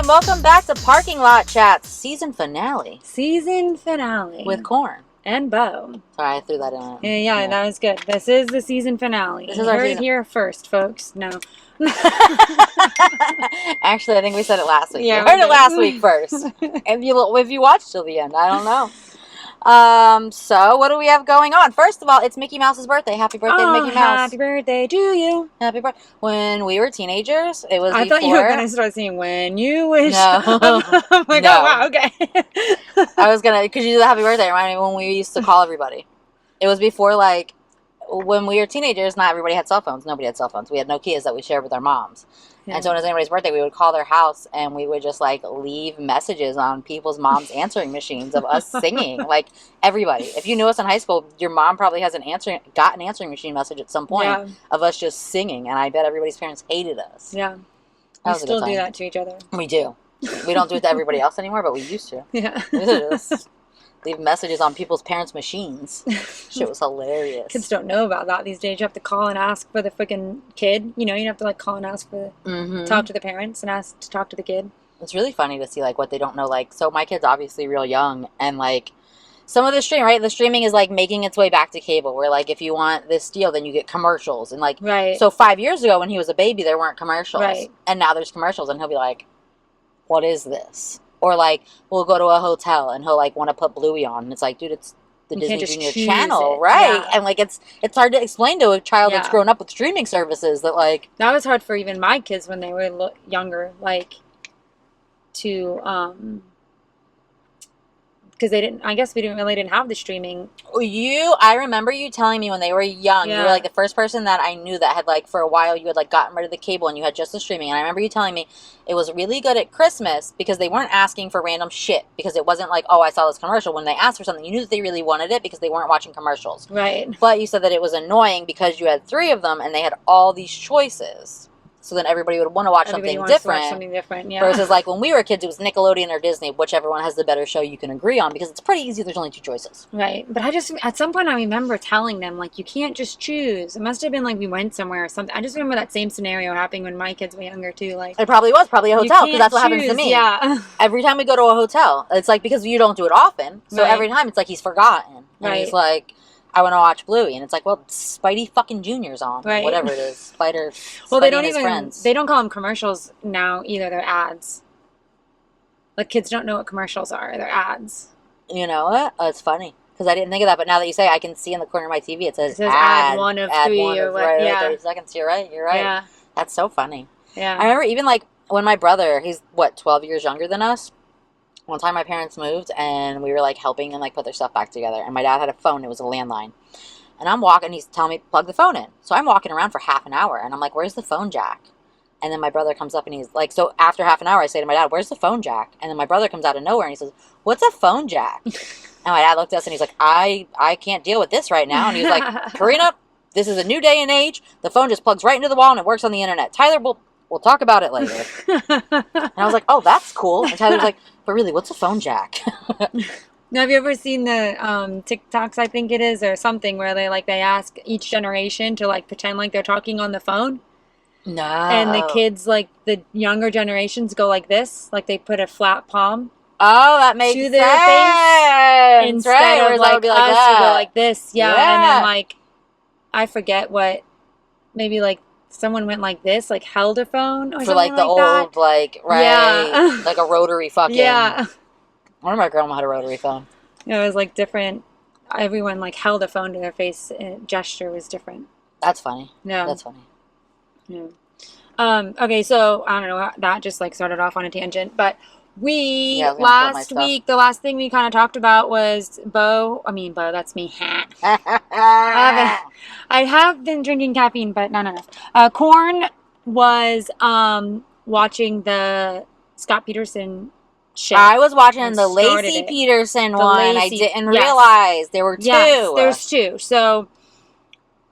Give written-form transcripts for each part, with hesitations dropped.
and welcome back to Parking Lot Chats season finale. Season finale. With Corn. And Bo. Sorry, I threw that in. Yeah, that was good. This is the season finale. This is our season. Here first, folks. No. Actually, I think we said it last week. Yeah, we heard it last week first. If you watched till the end, I don't know. So what do we have going on? First of all, it's Mickey Mouse's birthday. Happy birthday to Mickey Mouse. Happy birthday to you. Happy birthday. When we were teenagers, it was I thought you were going to start singing When You Wish. No. I'm like, No. oh, wow, okay. I was going to, because you did the happy birthday, reminded me when we used to call everybody. It was before, like, when we were teenagers, not everybody had cell phones. Nobody had cell phones. We had Nokias that we shared with our moms. Yeah. And so when it was anybody's birthday, we would call their house and we would just, like, leave messages on people's moms' answering machines of us singing. Like, everybody. If you knew us in high school, your mom probably has got an answering machine message at some point of us just singing. And I bet everybody's parents hated us. Yeah. We still do that to each other. We do. We don't do it to everybody else anymore, but we used to. Yeah. We used to just leave messages on people's parents' machines. Shit was hilarious. Kids don't know about that these days. You have to call and ask for the freaking kid. You know, you have to like call and ask for talk to the parents and ask to talk to the kid. It's really funny to see like what they don't know. Like, so my kid's obviously real young, and like some of the streaming is like making its way back to cable. Where like if you want this deal, then you get commercials, and like so 5 years ago when he was a baby, there weren't commercials, and now there's commercials, and he'll be like, "What is this?" Or, like, we'll go to a hotel, and he'll, like, want to put Bluey on. And it's like, dude, it's the Disney Junior Channel, right? Yeah. And, like, it's hard to explain to a child that's grown up with streaming services that, like... That was hard for even my kids when they were younger, like, to, because I guess we didn't have the streaming. I remember you telling me when they were young, you were like the first person that I knew that had like, for a while, you had like gotten rid of the cable and you had just the streaming. And I remember you telling me it was really good at Christmas because they weren't asking for random shit, because it wasn't like, oh, I saw this commercial. When they asked for something, you knew that they really wanted it because they weren't watching commercials. Right. But you said that it was annoying because you had 3 of them and they had all these choices. So then everybody would want to watch something different. Yeah. Versus like when we were kids, it was Nickelodeon or Disney, whichever one has the better show you can agree on, because it's pretty easy. There's only 2 choices. Right. But at some point I remember telling them, like, you can't just choose. It must have been like we went somewhere or something. I just remember that same scenario happening when my kids were younger too. Like, it probably was a hotel, because that's what happens to me. Yeah. Every time we go to a hotel, it's like, because you don't do it often. So every time it's like he's forgotten. And he's like, I want to watch Bluey, and it's like, well, Spidey fucking Junior's on, whatever it is, Spider. Well, Spidey and his friends. They don't call them commercials now either. They're ads. Like, kids don't know what commercials are. They're ads. You know what? Oh, it's funny because I didn't think of that, but now that you say, I can see in the corner of my TV it says ad 1 of 3 or what? Right, 30 seconds. You're right. Yeah, that's so funny. Yeah, I remember even like when my brother, he's 12 years younger than us. One time my parents moved, and we were, like, helping them, like, put their stuff back together. And my dad had a phone. It was a landline. And I'm walking. He's telling me to plug the phone in. So I'm walking around for half an hour. And I'm like, where's the phone jack? And then my brother comes up, and he's like, so after half an hour, I say to my dad, where's the phone jack? And then my brother comes out of nowhere, and he says, what's a phone jack? And my dad looked at us, and he's like, I can't deal with this right now. And he's like, Karina, this is a new day and age. The phone just plugs right into the wall, and it works on the internet. Tyler, we'll talk about it later. And I was like, oh, that's cool. And Tyler was like, but really, what's a phone jack? Now, have you ever seen the TikToks, I think it is, or something, where they ask each generation to, like, pretend like they're talking on the phone? No. And the kids, like, the younger generations go like this. Like, they put a flat palm. Oh, that makes to their face. Instead of, like, us, we go like this. Yeah. And then, like, I forget what, maybe, like, someone went like this, like held a phone or for something like the like old, that. like, right, like a rotary fucking. Yeah. One of my grandma had a rotary phone. It was like different. Everyone like held a phone to their face. And gesture was different. That's funny. No. That's funny. Yeah. Okay, so I don't know. That just like started off on a tangent, but last week, the last thing we kind of talked about was Bo, that's me. I have been drinking caffeine, but not enough. Corn was watching the Scott Peterson show. I was watching the Laci Peterson one. I didn't realize there were 2. Yes, there's 2. So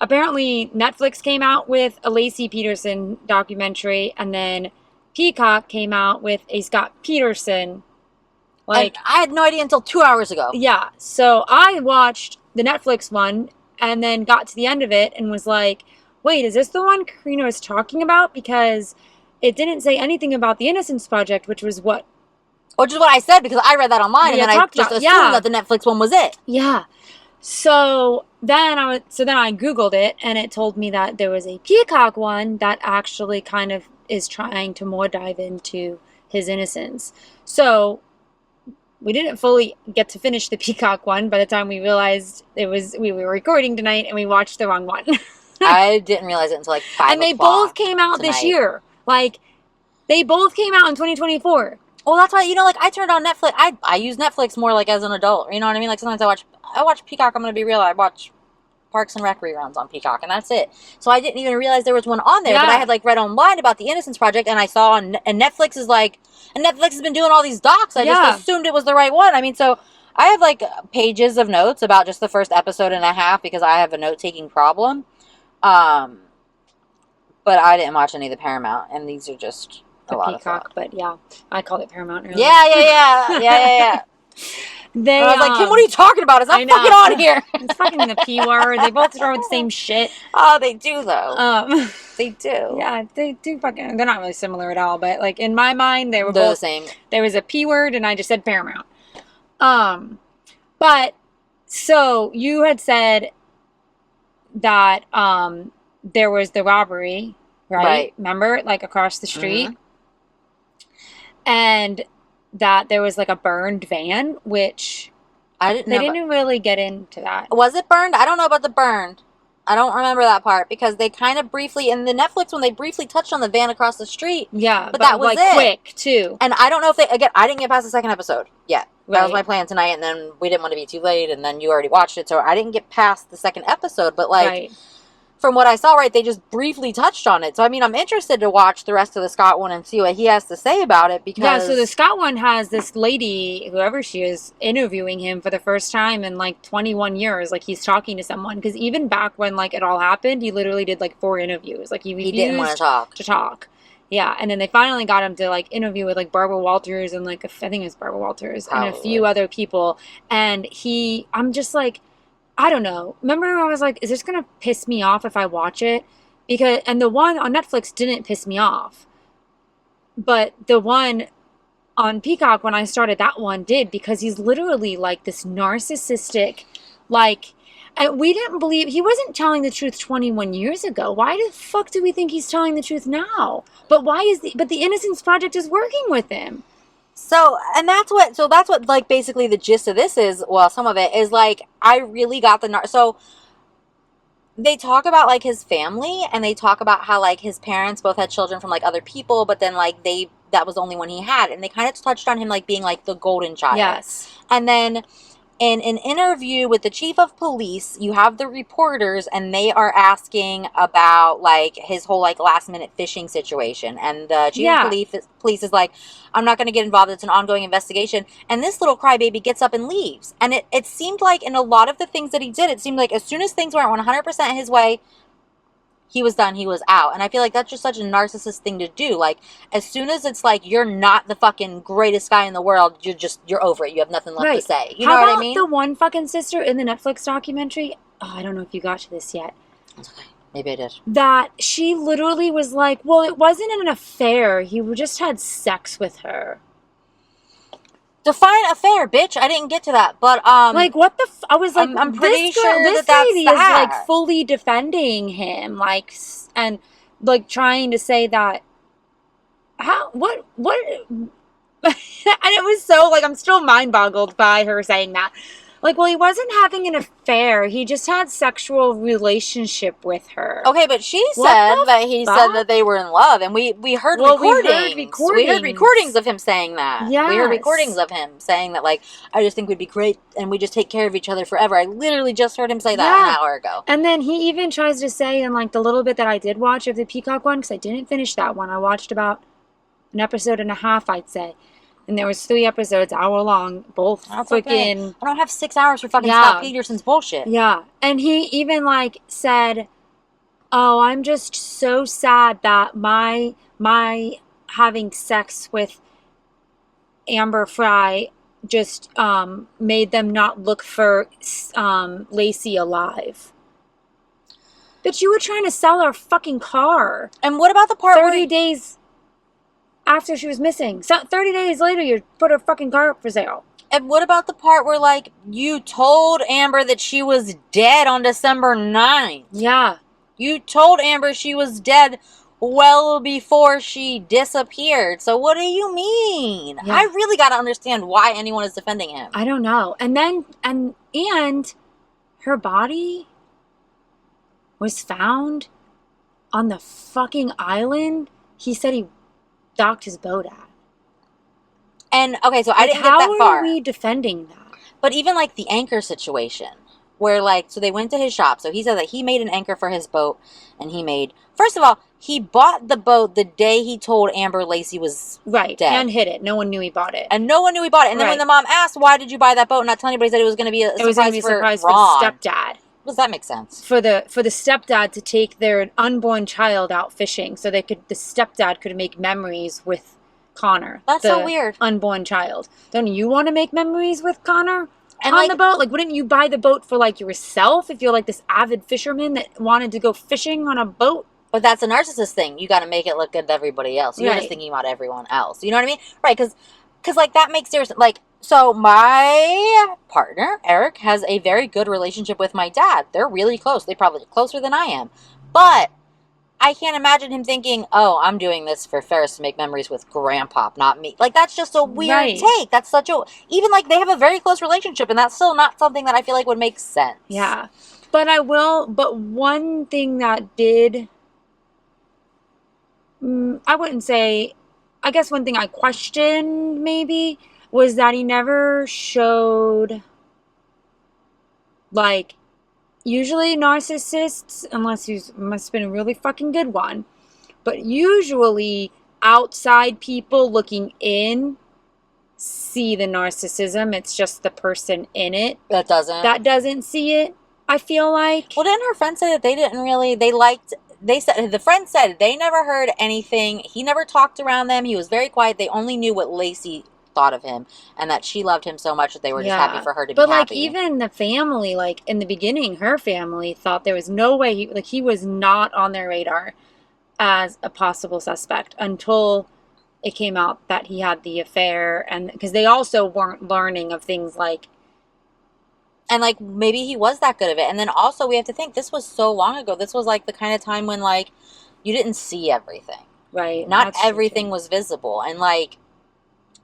apparently Netflix came out with a Laci Peterson documentary, and then Peacock came out with a Scott Peterson. Like, I had no idea until 2 hours ago. Yeah. So I watched the Netflix one and then got to the end of it and was like, wait, is this the one Karina was talking about? Because it didn't say anything about the Innocence Project, which is what I said, because I read that online, and then I just assumed that the Netflix one was it. Yeah. So then I Googled it, and it told me that there was a Peacock one that actually kind of is trying to more dive into his innocence. So we didn't fully get to finish the Peacock one by the time we realized we were recording tonight, and we watched the wrong one. I didn't realize it until like 5 And they both came out this year. Like, they both came out in 2024. Well, that's why, I turned on Netflix. I use Netflix more like as an adult. You know what I mean? Like, sometimes I watch Peacock. I'm going to be real. I watch Parks and Rec reruns on Peacock, and that's it. So I didn't even realize there was one on there, but I had like read online about the Innocence Project, and I saw and Netflix is like, and Netflix has been doing all these docs. I just assumed it was the right one. I mean, so I have like pages of notes about just the first episode and a half because I have a note-taking problem. But I didn't watch any of the Paramount, and these are just a lot Peacock, of fun. But yeah, I called it Paramount earlier. Yeah. I was like, Kim, what are you talking about? It's not fucking on here. It's fucking the P word. They both throw the same shit. Oh, they do, though. They do. Yeah, they do fucking... They're not really similar at all, but, like, in my mind, they're both the same. There was a P word, and I just said Paramount. But, so, you had said that, there was the robbery, right? Remember? Like, across the street? Mm-hmm. And that there was like a burned van, which I didn't know. They didn't really get into that. Was it burned? I don't know about the burned. I don't remember that part because they kind of briefly, in the Netflix one, they briefly touched on the van across the street. Yeah, but that was like quick too. And I don't know if I didn't get past the second episode yet. Right. That was my plan tonight, and then we didn't want to be too late, and then you already watched it, so I didn't get past the second episode, but like... From what I saw, they just briefly touched on it. So, I mean, I'm interested to watch the rest of the Scott one and see what he has to say about it because... Yeah, so the Scott one has this lady, whoever she is, interviewing him for the first time in, like, 21 years. Like, he's talking to someone. Because even back when, like, it all happened, he literally did, like, 4 interviews. Like, he didn't want to talk. Yeah, and then they finally got him to, like, interview with, like, Barbara Walters and, like, I think it was Barbara Walters and a few other people. And I'm just, like... I don't know. Remember I was like, is this going to piss me off if I watch it? And the one on Netflix didn't piss me off. But the one on Peacock, when I started that one, did. Because he's literally like this narcissistic, like... And we didn't believe... He wasn't telling the truth 21 years ago. Why the fuck do we think he's telling the truth now? But the Innocence Project is working with him. So that's what, like, basically the gist of this is, well, some of it is, like, I really got so they talk about, like, his family, and they talk about how, like, his parents both had children from, like, other people, but then, like, that was the only one he had, and they kind of touched on him, like, being, like, the golden child. Yes. And then... In an interview with the chief of police, you have the reporters, and they are asking about, like, his whole, like, last-minute fishing situation. And the chief of police is like, I'm not going to get involved. It's an ongoing investigation. And this little crybaby gets up and leaves. And it seemed like in a lot of the things that he did, it seemed like as soon as things weren't 100% his way, he was done, he was out. And I feel like that's just such a narcissist thing to do. Like, as soon as it's like, you're not the fucking greatest guy in the world, you're over it. You have nothing left to say. You know what I mean? How about the one fucking sister in the Netflix documentary? Oh, I don't know if you got to this yet. That's okay. Maybe I did. That she literally was like, well, it wasn't an affair. He just had sex with her. Define affair, bitch. I didn't get to that, but like what the? I was like, I'm pretty sure this that's lady is like fully defending him, like, and like trying to say that. What? And it was so like I'm still mind boggled by her saying that. Like, well, he wasn't having an affair. He just had sexual relationship with her. Okay, but she said that he said that they were in love, and we heard recordings. We heard recordings of him saying that. Yes. We heard recordings of him saying that, like, I just think we'd be great, and we just take care of each other forever. I literally just heard him say that an hour ago. And then he even tries to say in, like, the little bit that I did watch of the Peacock one, because I didn't finish that one. I watched about an episode and a half, I'd say. And there was 3 episodes, hour long, both freaking... I don't have 6 hours for fucking Scott Peterson's bullshit. Yeah. And he even, like, said, oh, I'm just so sad that my having sex with Amber Fry just made them not look for Laci alive. But you were trying to sell our fucking car. And what about the part 30 days... after she was missing. So 30 days later, you put her fucking car up for sale. And what about the part where, like, you told Amber that she was dead on December 9th? Yeah. You told Amber she was dead well before she disappeared. So what do you mean? Yeah. I really got to understand why anyone is defending him. I don't know. And then, and her body was found on the fucking island he said he docked his boat at. And, okay, so I didn't get that far. How are we defending that? But even, like, the anchor situation, where, like, so they went to his shop. So he said that he made an anchor for his boat, and first of all, he bought the boat the day he told Amber Laci was dead. And hid it. No one knew he bought it. And no one knew he bought it. And then when the mom asked, why did you buy that boat and not tell anybody, said it was going to be a surprise for the stepdad. Does that make sense? For the stepdad to take their unborn child out fishing so the stepdad could make memories with Connor. That's so weird. Unborn child. Don't you want to make memories with Connor on the boat? Like, wouldn't you buy the boat for, like, yourself if you're, like, this avid fisherman that wanted to go fishing on a boat? But that's a narcissist thing. You got to make it look good to everybody else. You're just thinking about everyone else. You know what I mean? Right, because, like, that makes serious... Like, so my partner, Eric, has a very good relationship with my dad. They're really close. They're probably closer than I am. But I can't imagine him thinking, oh, I'm doing this for Ferris to make memories with Grandpa, not me. Like, that's just a weird take. That's such a... Even, like, they have a very close relationship, and that's still not something that I feel like would make sense. Yeah. But one thing that did... I wouldn't say... I guess one thing I questioned, maybe, was that he never showed... Like... Usually narcissists, unless he must have been a really fucking good one, but usually outside people looking in see the narcissism. It's just the person in it that doesn't see it, I feel like. Well, didn't her friend say that they didn't really, the friend said they never heard anything. He never talked around them. He was very quiet. They only knew what Laci thought of him, and that she loved him so much that they were just happy for her to be happy. But, like, even the family, like, in the beginning, her family thought there was no way he was not on their radar as a possible suspect until it came out that he had the affair, and because they also weren't learning of things like... And, like, maybe he was that good of it. And then also we have to think, this was so long ago. This was, like, the kind of time when, like, you didn't see everything. Right. Not everything was visible. And, like,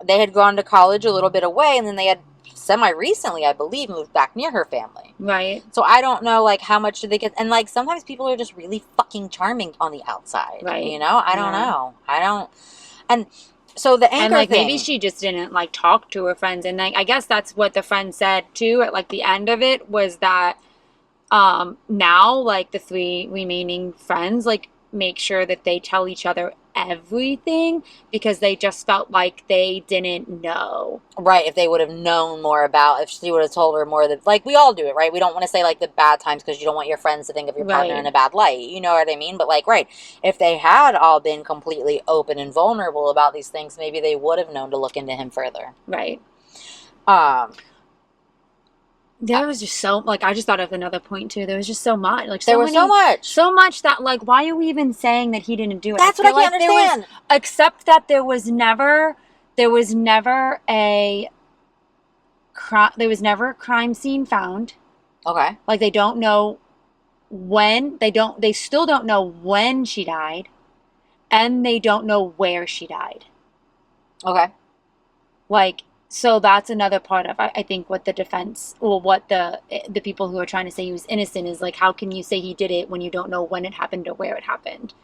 they had gone to college a little bit away, and then they had semi-recently, I believe, moved back near her family. Right. So I don't know, like, how much did they get... And, like, sometimes people are just really fucking charming on the outside. Right. You know? I don't know. And so the anchor thing... maybe she just didn't, like, talk to her friends. And, like, I guess that's what the friend said, too, at, like, the end of it, was that now, like, the 3 remaining friends, like, make sure that they tell each other everything, because they just felt like they didn't know. Right, if they would have known more about, if she would have told her more, that, like, we all do it, right? We don't want to say, like, the bad times because you don't want your friends to think of your partner in a bad light. You know what I mean? But, like, right, if they had all been completely open and vulnerable about these things, maybe they would have known to look into him further. Right. There was just so, like, I just thought of another point, too. There was just so much. Like, so much. So much that, like, why are we even saying that he didn't do it? That's what I can't understand. Except that there was never a crime scene found. Okay. Like, they don't know when, they still don't know when she died, and they don't know where she died. Okay. Like, so that's another part of, I think, what the defense, or what the people who are trying to say he was innocent is, like, how can you say he did it when you don't know when it happened or where it happened?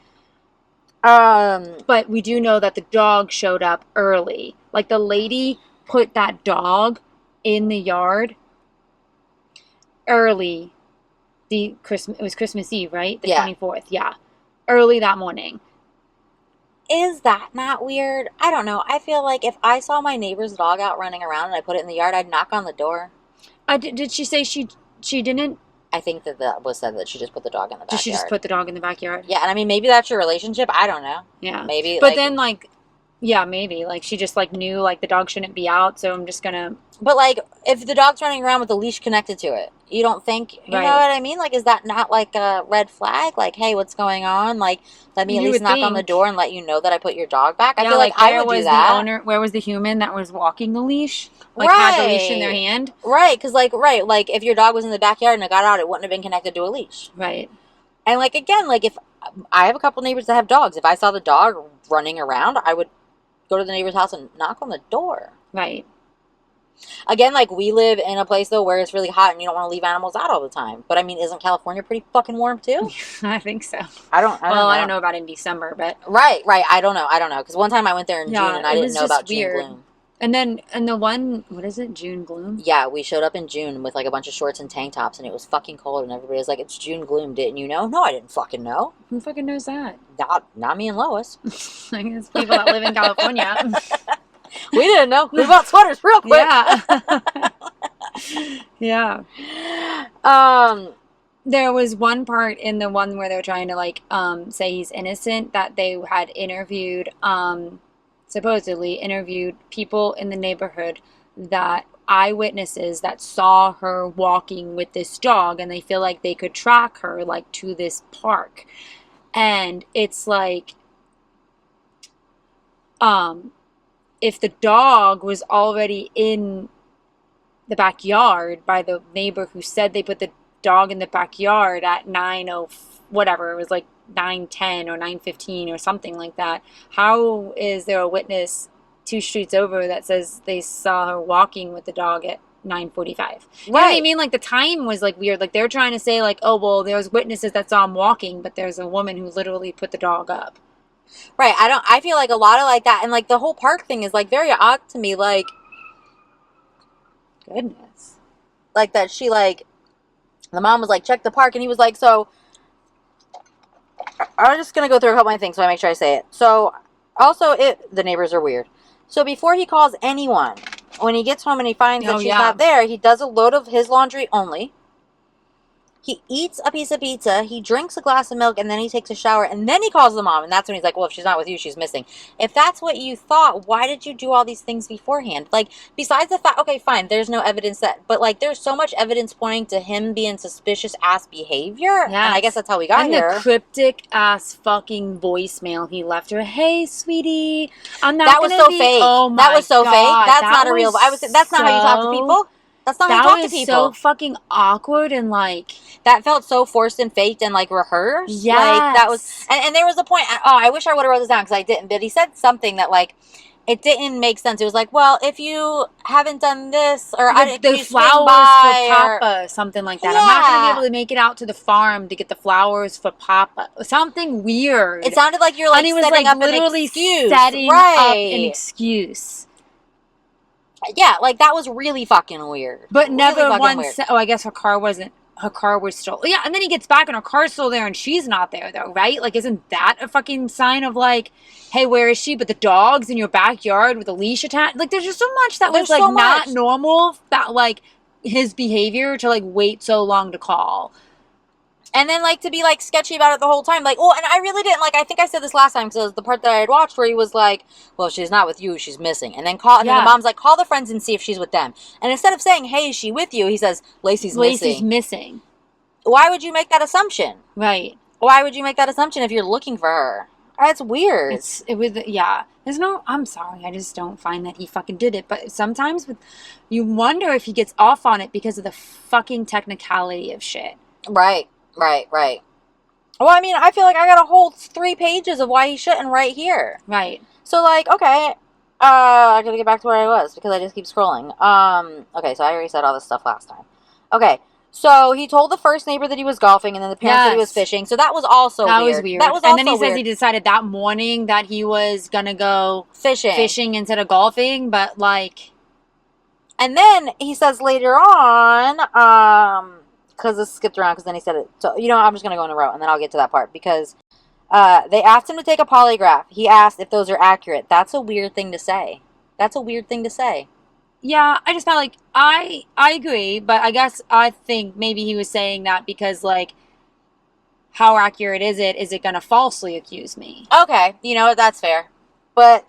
But we do know that the dog showed up early. Like, the lady put that dog in the yard early. It was Christmas Eve, right? The 24th, yeah. Early that morning. Is that not weird? I don't know. I feel like if I saw my neighbor's dog out running around and I put it in the yard, I'd knock on the door. Did she say she didn't? I think that was said that she just put the dog in the backyard. Did she just put the dog in the backyard? Yeah, and I mean, maybe that's your relationship. I don't know. Yeah. Maybe. But then, like, Yeah, maybe. Like, she just, like, knew, like, the dog shouldn't be out, so I'm just gonna... But, like, if the dog's running around with a leash connected to it, you don't think... You know what I mean? Like, is that not, like, a red flag? Like, hey, what's going on? Like, let me at least knock on the door and let you know that I put your dog back? I feel like I would do that. Where was the human that was walking the leash? Like, had the leash in their hand? Right, because, like, if your dog was in the backyard and it got out, it wouldn't have been connected to a leash. Right. And, like, again, like, if... I have a couple neighbors that have dogs. If I saw the dog running around, I would go to the neighbor's house and knock on the door. Right. Again, like, we live in a place, though, where it's really hot and you don't want to leave animals out all the time. But, I mean, isn't California pretty fucking warm, too? I think so. I don't know. I don't know about in December, but... Right. I don't know. Because one time I went there in June and I didn't know about June gloom. And then, the one, what is it, June gloom? Yeah, we showed up in June with, like, a bunch of shorts and tank tops, and it was fucking cold, and everybody was like, it's June gloom, didn't you know? No, I didn't fucking know. Who fucking knows that? Not me and Lois. I guess people that live in California. We didn't know. We bought sweaters real quick. Yeah. There was one part in the one where they were trying to, like, say he's innocent, that they had interviewed, supposedly interviewed people in the neighborhood, that eyewitnesses that saw her walking with this dog, and they feel like they could track her, like, to this park. And it's like, if the dog was already in the backyard by the neighbor who said they put the dog in the backyard at 9:00 whatever, it was like 9:10 or 9:15 or something like that, how is there a witness 2 streets over that says they saw her walking with the dog at 9:45? You know what I mean? Like, the time was, like, weird. Like, they're trying to say, like, oh, well, there's witnesses that saw him walking, but there's a woman who literally put the dog up. Right. I feel like a lot of, like, that, and, like, the whole park thing is, like, very odd to me. Like, goodness. Like, that she, like, the mom was like, check the park, and he was like, so, I'm just going to go through a couple of things so I make sure I say it. So, also, the neighbors are weird. So, before he calls anyone, when he gets home and he finds that she's not there, he does a load of his laundry only. He eats a piece of pizza, he drinks a glass of milk, and then he takes a shower, and then he calls the mom, and that's when he's like, well, if she's not with you, she's missing. If that's what you thought, why did you do all these things beforehand? Like, besides the fact, okay, fine, there's no evidence but, like, there's so much evidence pointing to him being suspicious-ass behavior, and I guess that's how we got here. And the cryptic-ass fucking voicemail he left her, hey, sweetie, I'm not That was so fake. Oh, my That was so God. fake. That's not a real... that's not how you talk to people. That's not how you talk to people. That was so fucking awkward and, like... That felt so forced and faked and, like, rehearsed. Yes. Like, that was... And there was a point... Oh, I wish I would have wrote this down because I didn't. But he said something that, like, it didn't make sense. It was like, well, if you haven't done this... Or the flowers for Papa, something like that. Yeah. I'm not going to be able to make it out to the farm to get the flowers for Papa. Something weird. It sounded like you're, like, setting like, up literally an excuse. Setting up an excuse. Yeah, like, that was really fucking weird. But never once... Oh, I guess her car was stolen. Yeah, and then he gets back and her car's still there and she's not there, though, right? Like, isn't that a fucking sign of, like, hey, where is she? But the dog's in your backyard with a leash attached. Like, there's just so much that was, like, not normal, that, like, his behavior to, like, wait so long to call. And then, like, to be, like, sketchy about it the whole time. Like, and I really didn't, like, I think I said this last time, because it was the part that I had watched where he was like, well, if she's not with you, she's missing. And then then the mom's like, call the friends and see if she's with them. And instead of saying, hey, is she with you? He says, Laci's missing. Why would you make that assumption? Right. Why would you make that assumption if you're looking for her? That's weird. I'm sorry, I just don't find that he fucking did it. But sometimes you wonder if he gets off on it because of the fucking technicality of shit. Right. Well, I mean, I feel like I got a whole 3 pages of why he shouldn't right here. Right. So, like, okay, I gotta get back to where I was because I just keep scrolling. Okay, so I already said all this stuff last time. Okay, so he told the first neighbor that he was golfing, and then the parents said he was fishing. So that was also weird. That was weird. And then he says he decided that morning that he was gonna go fishing instead of golfing, but, like... And then he says later on, because this skipped around, because then he said it. So, you know, I'm just going to go in a row, and then I'll get to that part. Because they asked him to take a polygraph. He asked if those are accurate. That's a weird thing to say. Yeah, I just felt like, I agree, but I think maybe he was saying that because, like, how accurate is it? Is it going to falsely accuse me? Okay, you know what, that's fair. But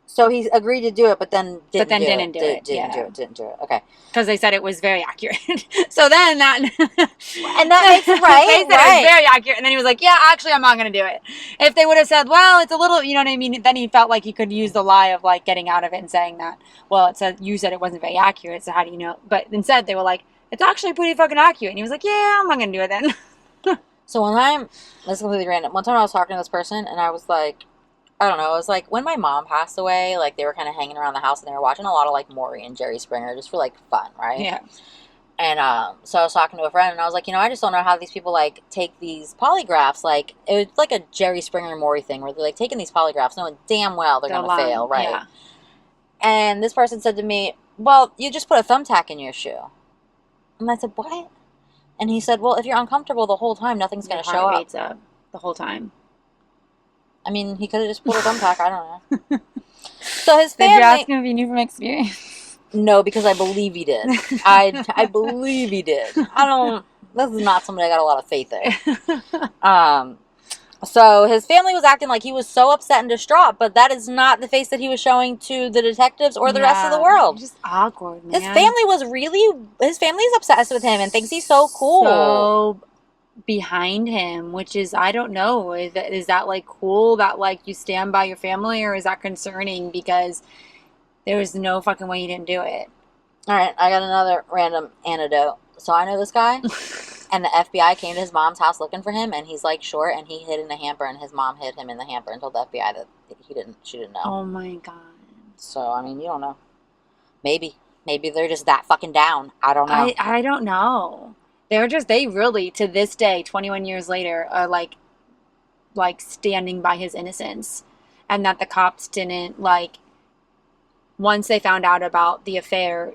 So he agreed to do it, but then didn't do it. Didn't do it. Okay. Because they said it was very accurate. So then that... and that makes it right. They said it was very accurate. And then he was like, yeah, actually, I'm not going to do it. If they would have said, well, it's a little... You know what I mean? Then he felt like he could use the lie of, like, getting out of it and saying that, well, you said it wasn't very accurate, so how do you know? But instead, they were like, it's actually pretty fucking accurate. And he was like, yeah, I'm not going to do it then. So one time... This is completely random. One time I was talking to this person, and I was like... I don't know, it was like when my mom passed away, like they were kind of hanging around the house and they were watching a lot of like Maury and Jerry Springer just for like fun, right? Yeah. And so I was talking to a friend and I was like, I just don't know how these people like take these polygraphs. Like it was like a Jerry Springer Maury thing where they're like taking these polygraphs knowing damn well they're going to fail, right? Yeah. And this person said to me, well, you just put a thumbtack in your shoe. And I said, what? And he said, well, if you're uncomfortable the whole time, nothing's going to show up. The whole time. I mean, he could have just pulled a thumbtack. I don't know. So his family... Did you ask him if he knew from experience? No, because I believe he did. I believe he did. This is not somebody I got a lot of faith in. So his family was acting like he was so upset and distraught, but that is not the face that he was showing to the detectives or the rest of the world. Just awkward, man. His family is obsessed with him and thinks he's so cool. So behind him, which is, I don't know, is that like cool that like you stand by your family, or is that concerning because there was no fucking way you didn't do it? All right, I got another random anecdote. So I know this guy, and the FBI came to his mom's house looking for him, and he's like short, and he hid in the hamper, and his mom hid him in the hamper and told the FBI that she didn't know. Oh my god. So I mean, you don't know. Maybe they're just that fucking down. I don't know. I don't know. They really, to this day, 21 years later, are like standing by his innocence. And that the cops didn't, like, once they found out about the affair,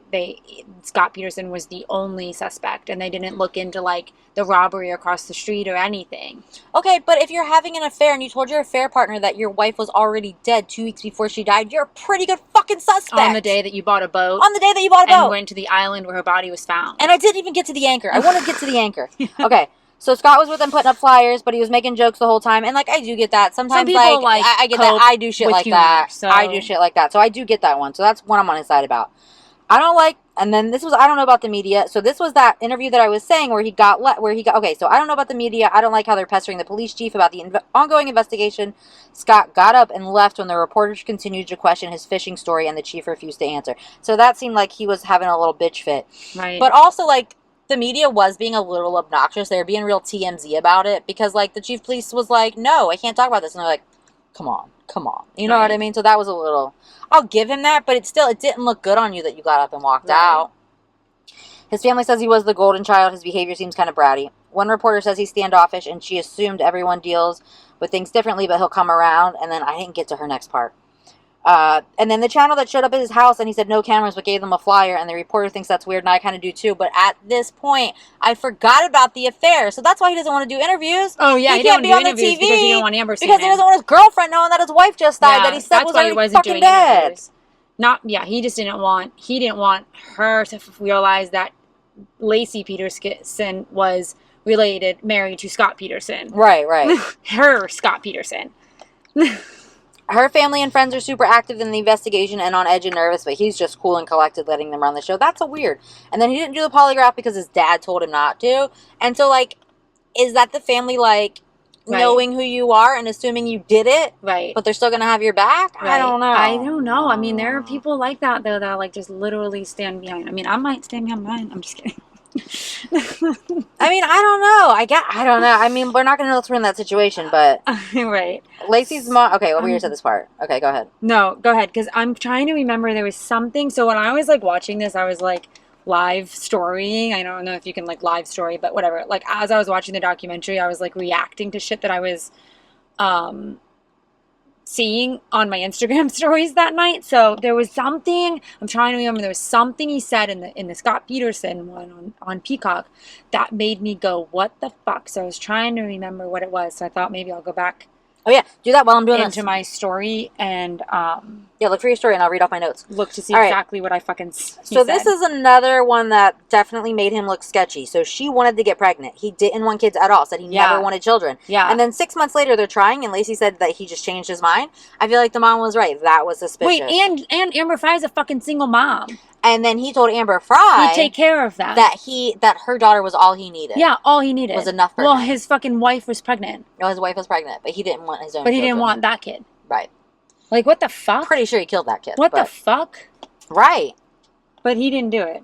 Scott Peterson was the only suspect. And they didn't look into, like, the robbery across the street or anything. Okay, but if you're having an affair and you told your affair partner that your wife was already dead 2 weeks before she died, you're a pretty good fucking suspect. On the day that you bought a boat. And went to the island where her body was found. And I didn't even get to the anchor. I wanted to get to the anchor. Okay, so Scott was with them putting up flyers, but he was making jokes the whole time. And, like, I do get that. Sometimes, people, I get that. I do shit like humor, that. So. I do shit like that. So I do get that one. So that's what I'm on his side about. I don't know about the media. So this was that interview that I was saying okay, so I don't know about the media. I don't like how they're pestering the police chief about the ongoing investigation. Scott got up and left when the reporters continued to question his fishing story and the chief refused to answer. So that seemed like he was having a little bitch fit. Right. But also, like, the media was being a little obnoxious. They were being real TMZ about it because, like, the chief police was like, no, I can't talk about this. And they're like, come on. You know what I mean? So that was a little... I'll give him that, but it didn't look good on you that you got up and walked out. His family says he was the golden child. His behavior seems kind of bratty. One reporter says he's standoffish, and she assumed everyone deals with things differently, but he'll come around. And then I didn't get to her next part. And then the channel that showed up at his house, and he said no cameras, but gave them a flyer, and the reporter thinks that's weird, and I kind of do too. But at this point, I forgot about the affair, so that's why he doesn't want to do interviews. Oh yeah, he can't be on the TV because he don't want Amber seeing because he doesn't want his girlfriend knowing that his wife just died, that he said was already fucking dead. He just didn't want her to realize that Laci Peterson was married to Scott Peterson. Right. Her Scott Peterson. Her family and friends are super active in the investigation and on edge and nervous, but he's just cool and collected, letting them run the show. That's so weird. And then he didn't do the polygraph because his dad told him not to. And so, like, is that the family, like, knowing who you are and assuming you did it? Right. But they're still going to have your back? Right. I don't know. I mean, there are people like that, though, that, like, just literally stand behind. I mean, I might stand behind mine. I'm just kidding. I mean, I don't know. I don't know. I mean, we're not going to know if we're in that situation, but... Right. Laci's mom... Okay, well, we already said this part. Okay, go ahead. No, go ahead, because I'm trying to remember there was something... So when I was, like, watching this, I was, like, live storying. I don't know if you can, like, live story, but whatever. Like, as I was watching the documentary, I was, like, reacting to shit that I was... seeing on my Instagram stories that night. So there was something, I'm trying to remember, there was something he said in the Scott Peterson one on Peacock that made me go, what the fuck? So I was trying to remember what it was. So I thought maybe I'll go back Oh, yeah. Do that while I'm doing into my story and yeah, look for your story and I'll read off my notes. Look to see exactly what I fucking So this is another one that definitely made him look sketchy. So she wanted to get pregnant. He didn't want kids at all. Said he never wanted children. Yeah. And then 6 months later they're trying and Laci said that he just changed his mind. I feel like the mom was right. That was suspicious. Wait, and Amber Fry's a fucking single mom. And then he told Amber Fry he'd take care of that. That her daughter was all he needed. Yeah, all he needed was enough. Well, his fucking wife was pregnant. No, his wife was pregnant, but he didn't want his own. But he didn't want that kid. Right. Like, what the fuck? Pretty sure he killed that kid. What the fuck? Right. But he didn't do it.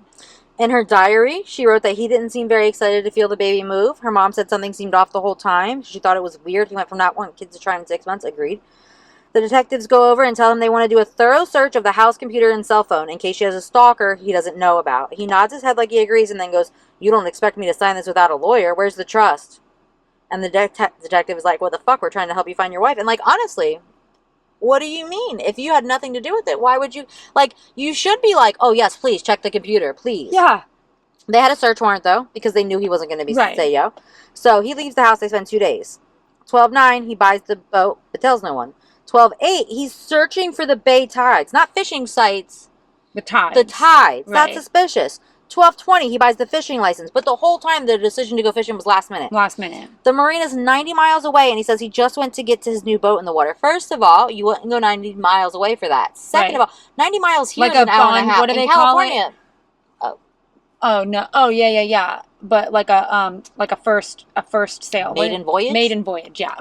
In her diary, she wrote that he didn't seem very excited to feel the baby move. Her mom said something seemed off the whole time. She thought it was weird. He went from not wanting kids to trying in 6 months. Agreed. The detectives go over and tell him they want to do a thorough search of the house computer and cell phone in case she has a stalker he doesn't know about. He nods his head like he agrees and then goes, "You don't expect me to sign this without a lawyer. Where's the trust?" And the detective is like, "What the fuck? We're trying to help you find your wife." And like, honestly, what do you mean? If you had nothing to do with it, why would you? Like, you should be like, "Oh, yes, please, check the computer, please." Yeah. They had a search warrant, though, because they knew he wasn't going to be Sayo. So he leaves the house. They spend 2 days. 12/9, he buys the boat, but tells no one. 12/8, he's searching for the bay tides. Not fishing sites. The tides. The tides. Right. That's suspicious. 12/20, he buys the fishing license. But the whole time, the decision to go fishing was last minute. Last minute. The marina's 90 miles away, and he says he just went to get to his new boat in the water. First of all, you wouldn't go 90 miles away for that. Second of all, 90 miles here is an hour and a half. What do they call it? Oh, no. Oh, yeah. But like a first sail. Maiden voyage? Maiden voyage, yeah.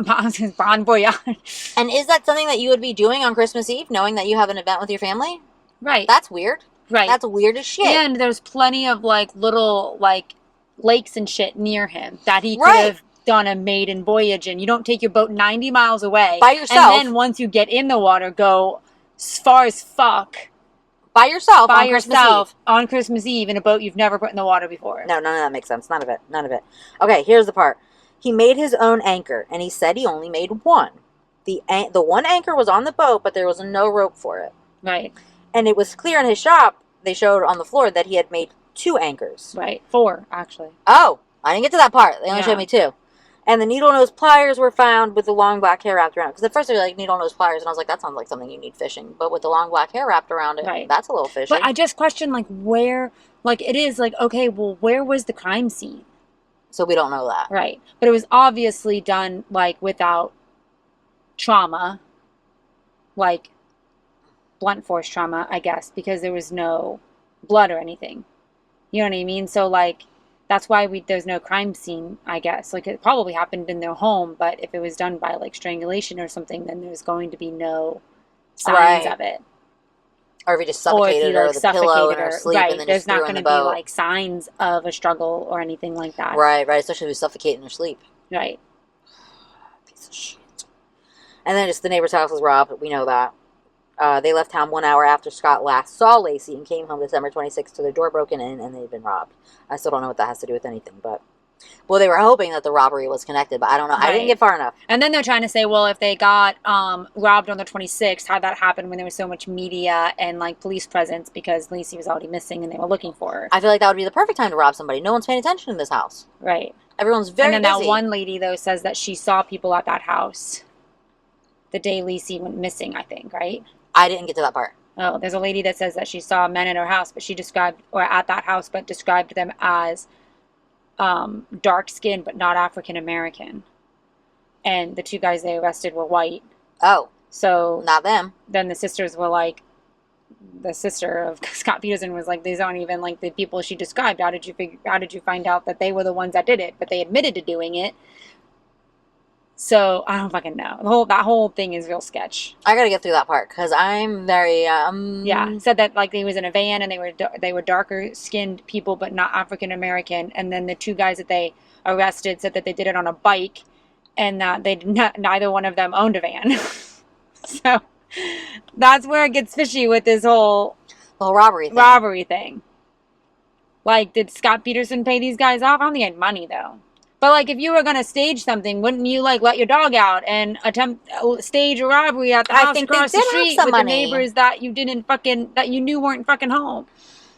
Bon voyage. And is that something that you would be doing on Christmas Eve, knowing that you have an event with your family? Right. That's weird. Right. That's weird as shit. And there's plenty of like little like lakes and shit near him that he could have done a maiden voyage in. You don't take your boat 90 miles away. By yourself. And then once you get in the water, go as far as fuck. By yourself on Christmas Eve in a boat you've never put in the water before. No, none of that makes sense. None of it. Okay, here's the part. He made his own anchor, and he said he only made one. The one anchor was on the boat, but there was no rope for it. Right. And it was clear in his shop, they showed on the floor, that he had made 2 anchors. Right. 4, actually. Oh, I didn't get to that part. They only showed me 2. And the needle-nose pliers were found with the long black hair wrapped around. Because at first they were like needle-nose pliers, and I was like, that sounds like something you need fishing. But with the long black hair wrapped around it, that's a little fishy. But I just question, like, where, like, it is, like, okay, well, where was the crime scene? So we don't know that. Right. But it was obviously done, like, without trauma. Like, blunt force trauma, I guess, because there was no blood or anything. You know what I mean? So, like, that's why there's no crime scene, I guess. Like, it probably happened in their home, but if it was done by, like, strangulation or something, then there's going to be no signs of it. Or if he just suffocated her with a pillow in her sleep and then just threw her in the boat. There's not going to be, like, signs of a struggle or anything like that. Right. Especially if he was suffocating in her sleep. Right. Piece of shit. And then just the neighbor's house was robbed. We know that. They left town 1 hour after Scott last saw Laci and came home December 26th to their door broken in and they'd been robbed. I still don't know what that has to do with anything, but... Well, they were hoping that the robbery was connected, but I don't know. Right. I didn't get far enough. And then they're trying to say, well, if they got robbed on the 26th, how'd that happen when there was so much media and, like, police presence because Laci was already missing and they were looking for her? I feel like that would be the perfect time to rob somebody. No one's paying attention in this house. Right. Everyone's very busy. And then that one lady, though, says that she saw people at that house the day Laci went missing, I think, right? I didn't get to that part. Oh, there's a lady that says that she saw men at her house, but described them as dark-skinned but not African-American. And the 2 guys they arrested were white. Oh. So... Not them. Then the sisters were like... The sister of Scott Peterson was like, these aren't even like the people she described. How did you find out that they were the ones that did it? But they admitted to doing it. So, I don't fucking know. That whole thing is real sketch. I gotta get through that part, because I'm very, Yeah, said that, like, they was in a van, and they were darker-skinned people, but not African-American, and then the 2 guys that they arrested said that they did it on a bike, and that neither one of them owned a van. So, that's where it gets fishy with this whole robbery thing. Like, did Scott Peterson pay these guys off? I don't think he had money, though. But, like, if you were going to stage something, wouldn't you, like, let your dog out and stage a robbery at the house across the street with the neighbors that you knew weren't fucking home?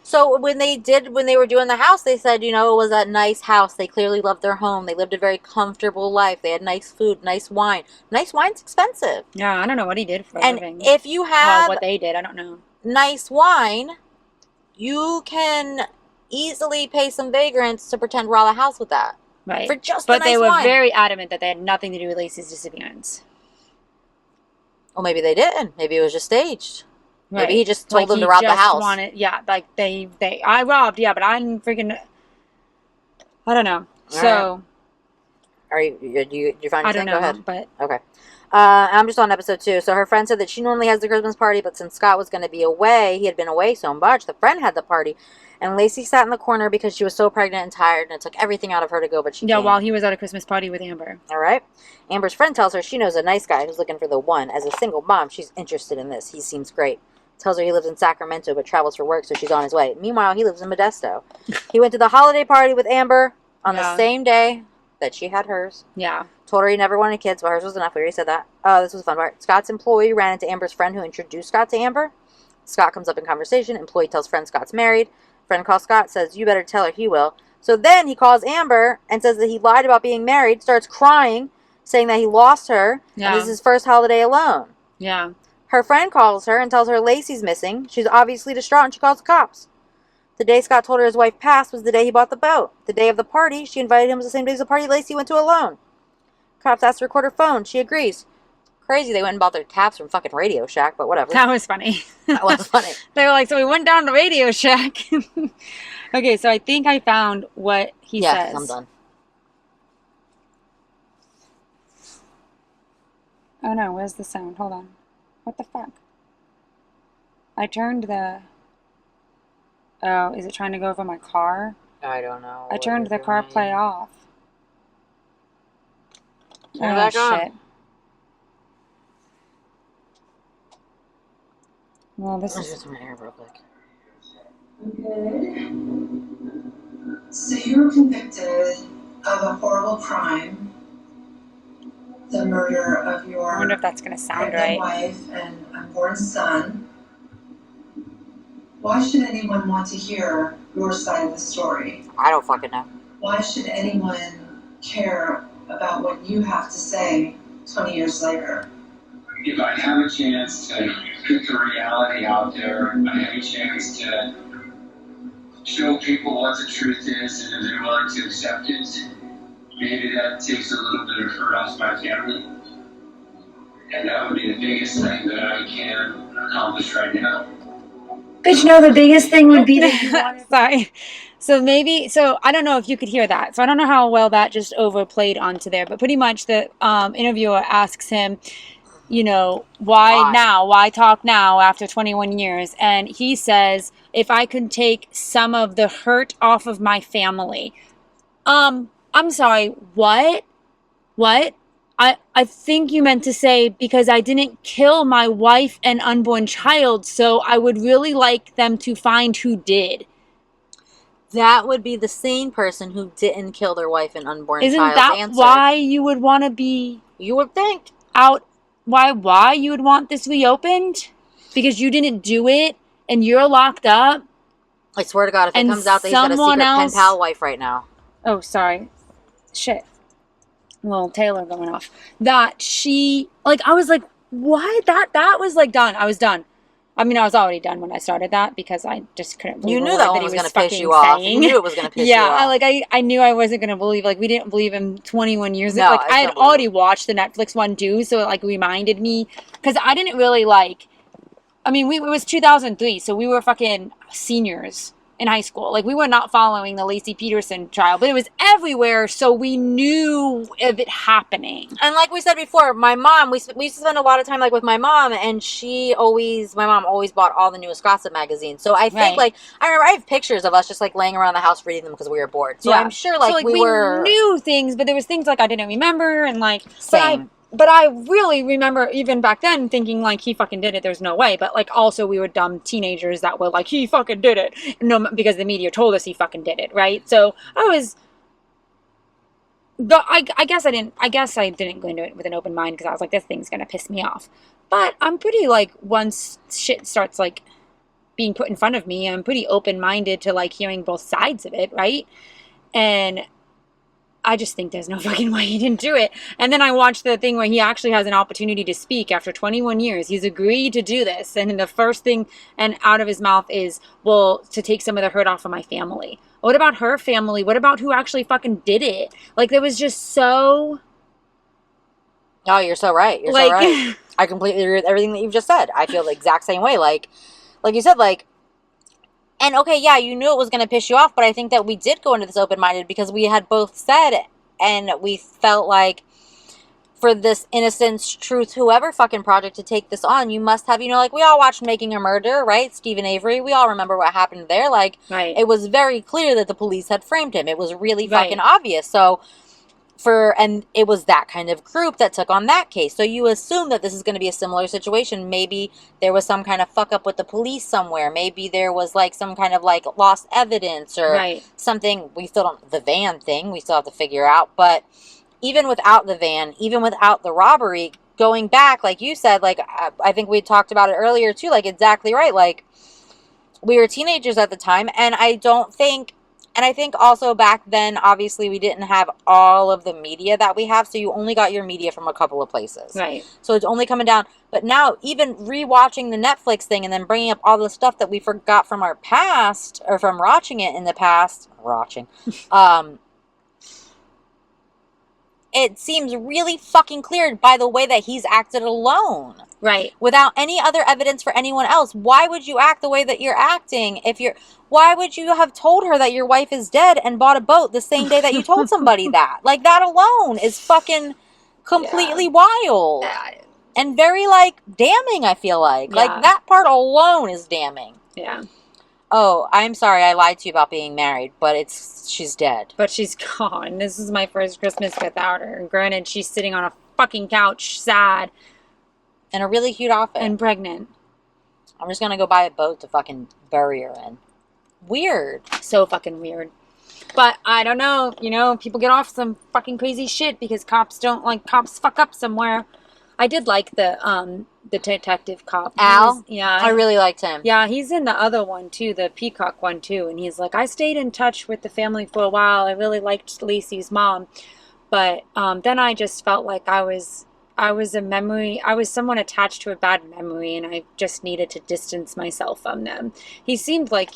So when they were doing the house, they said, it was a nice house. They clearly loved their home. They lived a very comfortable life. They had nice food, nice wine. Nice wine's expensive. Yeah, I don't know what he did for a living. And if you have what they did, I don't know. Nice wine, you can easily pay some vagrants to pretend rob a house with that. Right. For just but nice they were wine. very adamant that they had nothing to do with Laci's disappearance. Well, maybe they didn't. Maybe it was just staged. Right. Maybe he just told them to rob the house. I robbed, but I'm freaking, I don't know. So. Are you find I don't know, Go ahead. But. Okay. I'm just on episode 2. So her friend said that she normally has the Christmas party, but since Scott was going to be away, he had been away so much, the friend had the party. And Laci sat in the corner because she was so pregnant and tired, and it took everything out of her to go, but she came. While he was at a Christmas party with Amber. All right. Amber's friend tells her she knows a nice guy who's looking for the one. As a single mom, she's interested in this. He seems great. Tells her he lives in Sacramento but travels for work, so she's on his way. Meanwhile, he lives in Modesto. He went to the holiday party with Amber on the same day that she had hers. Yeah. Told her he never wanted kids, but hers was enough. We already said that. Oh, this was a fun part. Scott's employee ran into Amber's friend who introduced Scott to Amber. Scott comes up in conversation. Employee tells friend Scott's married. Friend calls Scott, says, you better tell her he will. So then he calls Amber and says that he lied about being married, starts crying, saying that he lost her, and this is his first holiday alone. Yeah. Her friend calls her and tells her Laci's missing. She's obviously distraught and she calls the cops. The day Scott told her his wife passed was the day he bought the boat. The day of the party, she invited him was the same day as the party Laci went to alone. Cops asked to record her phone. She agrees. Crazy they went and bought their taps from fucking Radio Shack, but whatever. That was funny. That was funny. They were like, so we went down to Radio Shack. Okay, so I think I found what he says. Yeah, I'm done. Oh no, where's the sound? Hold on. What the fuck? I turned the... Oh, is it trying to go over my car? I don't know. I turned the CarPlay off. Turn it back on. Shit. Well, this is... Just my hair real quick. Okay. So you were convicted of a horrible crime. The murder of your I wonder if that's going to sound right. wife and unborn son. Why should anyone want to hear your side of the story? I don't fucking know. Why should anyone care about what you have to say 20 years later? If I have a chance to put the reality out there, I have a chance to show people what the truth is, and if they're willing to accept it, maybe that takes a little bit of hurt off my family. And that would be the biggest thing that I can accomplish right now. Bitch, no, the biggest thing would be that sorry. So I don't know if you could hear that. So I don't know how well that just overplayed onto there. But pretty much the interviewer asks him, why now? Why talk now after 21 years? And he says, if I could take some of the hurt off of my family. I'm sorry, what? What? I think you meant to say because I didn't kill my wife and unborn child, so I would really like them to find who did. That would be the sane person who didn't kill their wife and unborn Isn't child's that answer. why you would want to be... You would think. Out... Why you would want this reopened? Because you didn't do it and you're locked up? I swear to God, if it comes out that he's got a secret pen pal wife right now. Oh, sorry. Shit. Little Taylor going off. That she... I was like, what? That was, done. I was done. I mean, I was already done when I started that because I just couldn't believe You knew that one was going to piss you off. You knew it was going to piss you off. Yeah, I knew I wasn't going to believe, we didn't believe him 21 years ago. No, I had already watched the Netflix one too, so it, reminded me. Because I didn't really, it was 2003, so we were fucking seniors in high school. We were not following the Laci Peterson trial, but it was everywhere, so we knew of it happening. And like we said before, my mom, we used to spend a lot of time with my mom, and my mom always bought all the newest gossip magazines. So I think I remember I have pictures of us just laying around the house reading them because we were bored. So yeah. I'm sure we knew things, but there was things I didn't remember, and same. But I really remember even back then thinking he fucking did it. There's no way. But also we were dumb teenagers that were he fucking did it. No, because the media told us he fucking did it, right? So I was. But I guess I didn't go into it with an open mind because I was like, this thing's gonna piss me off. But I'm pretty once shit starts being put in front of me. I'm pretty open-minded to, like, hearing both sides of it, right? And I just think there's no fucking way he didn't do it. And then I watched the thing where he actually has an opportunity to speak after 21 years. He's agreed to do this. And the first thing and out of his mouth is, well, to take some of the hurt off of my family. What about her family? What about who actually fucking did it? Like, there was just so... Oh, you're so right. You're so right. I completely agree with everything that you've just said. I feel the exact same way. Like you said, like... And okay, yeah, you knew it was going to piss you off, but I think that we did go into this open-minded because we had both said, and we felt like for this innocence, truth, whoever fucking project to take this on, you must have, you know, like we all watched Making a Murder, right? Stephen Avery, we all remember what happened there. Like, It was very clear that the police had framed him. It was really fucking obvious. So... and it was that kind of group that took on that case. So you assume that this is going to be a similar situation. Maybe there was some kind of fuck up with the police somewhere. Maybe there was like some kind of like lost evidence or something. We still don't, the van thing, we still have to figure out. But even without the van, even without the robbery, going back, like you said, like I think we talked about it earlier too, like exactly right. Like we were teenagers at the time, and I think also back then, obviously, we didn't have all of the media that we have, so you only got your media from a couple of places. Right. So it's only coming down. But now, even rewatching the Netflix thing and then bringing up all the stuff that we forgot from our past, or from watching it in the past, it seems really fucking clear by the way that he's acted alone. Right. Without any other evidence for anyone else. Why would you act the way that you're acting why would you have told her that your wife is dead and bought a boat the same day that you told somebody that? Like, that alone is fucking completely wild. And very, like, damning, I feel like. Like, that part alone is damning. Yeah. Oh, I'm sorry, I lied to you about being married, but she's dead. But she's gone. This is my first Christmas without her. And granted, she's sitting on a fucking couch, sad. In a really cute outfit. And pregnant. I'm just gonna go buy a boat to fucking bury her in. Weird. So fucking weird. But I don't know, you know, people get off some fucking crazy shit because cops fuck up somewhere. I did like the detective cop. Al? Yeah. I really liked him. Yeah, he's in the other one too, the Peacock one too. And he's like, I stayed in touch with the family for a while. I really liked Laci's mom. But then I just felt like I was someone attached to a bad memory, and I just needed to distance myself from them. He seemed like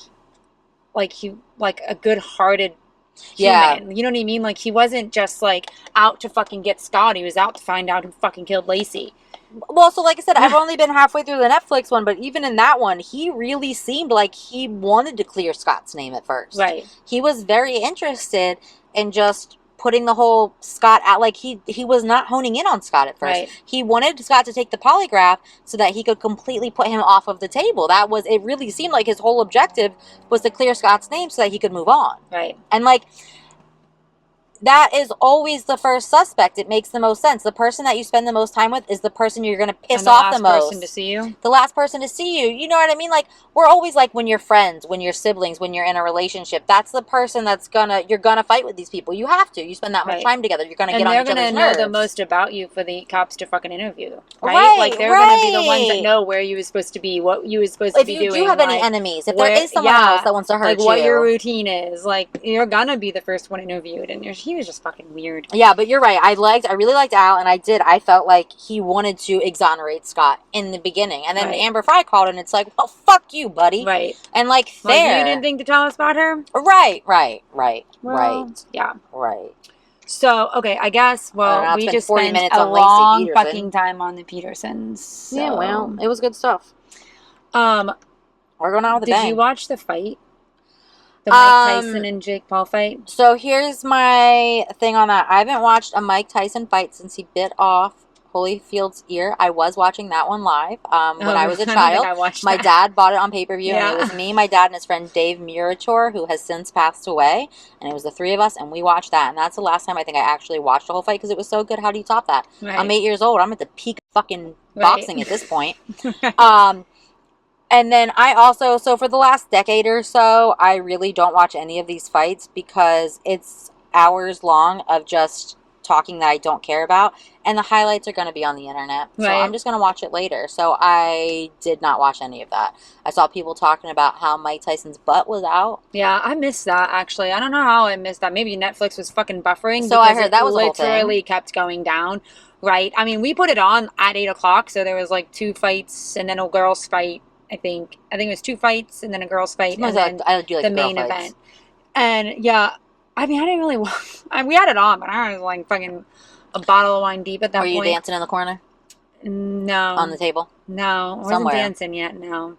a good-hearted human. You know what I mean? Like, he wasn't just like out to fucking get Scott. He was out to find out who fucking killed Laci. Well, so like I said, I've only been halfway through the Netflix one, but even in that one, he really seemed like he wanted to clear Scott's name at first. Right. He was very interested in just putting the whole Scott out. Like, he was not honing in on Scott at first. Right. He wanted Scott to take the polygraph so that he could completely put him off of the table. It really seemed like his whole objective was to clear Scott's name so that he could move on. Right. And like, that is always the first suspect. It makes the most sense. The person that you spend the most time with is the person you're going to piss off the most. The last person to see you? The last person to see you. You know what I mean? Like, we're always like, when you're friends, when you're siblings, when you're in a relationship, that's the person you're going to fight with these people. You have to. You spend that much time together. You're going to get on each other's nerves. And they're going to know the most about you for the cops to fucking interview. Right? Like, they're going to be the ones that know where you were supposed to be, what you were supposed to be doing. If you do have any enemies, if there is someone else that wants to hurt you. Like, what your routine is. Like, you're going to be the first one interviewed. And he was just fucking weird. Yeah, but you're right. I really liked Al, and I felt like he wanted to exonerate Scott in the beginning. And then Amber Fry called, and it's like, well, fuck you, buddy. Right. And like, you didn't think to tell us about her? Right. Well, yeah. Right. So, okay, I guess, we just spent a long fucking time on the Petersons. So. Yeah, well, it was good stuff. We're going out with a bang. Did you watch the fight? The Mike Tyson and Jake Paul fight? So here's my thing on that. I haven't watched a Mike Tyson fight since he bit off Holyfield's ear. I was watching that one live when I was a child. My dad bought it on pay-per-view, and it was me, my dad, and his friend Dave Murator, who has since passed away, and it was the three of us, and we watched that, and that's the last time I think I actually watched a whole fight, because it was so good. How do you top that? Right. I'm 8 years old. I'm at the peak of fucking boxing at this point. And then so for the last decade or so, I really don't watch any of these fights because it's hours long of just talking that I don't care about, and the highlights are going to be on the internet. So Right. I'm just going to watch it later. So I did not watch any of that. I saw people talking about how Mike Tyson's butt was out. Yeah, I missed that, actually. I don't know how I missed that. Maybe Netflix was fucking buffering. So I heard that was the whole thing. Literally kept going down, right? I mean, we put it on at 8 o'clock, so there was like 2 fights and then a girls' fight, I think. I think it was 2 fights and then a girls' fight and then I do like the main event. And, yeah, I mean, I didn't really watch. We had it on, but I was like fucking a bottle of wine deep at that point. Were you dancing in the corner? No. On the table? No. I wasn't Somewhere. dancing yet, no.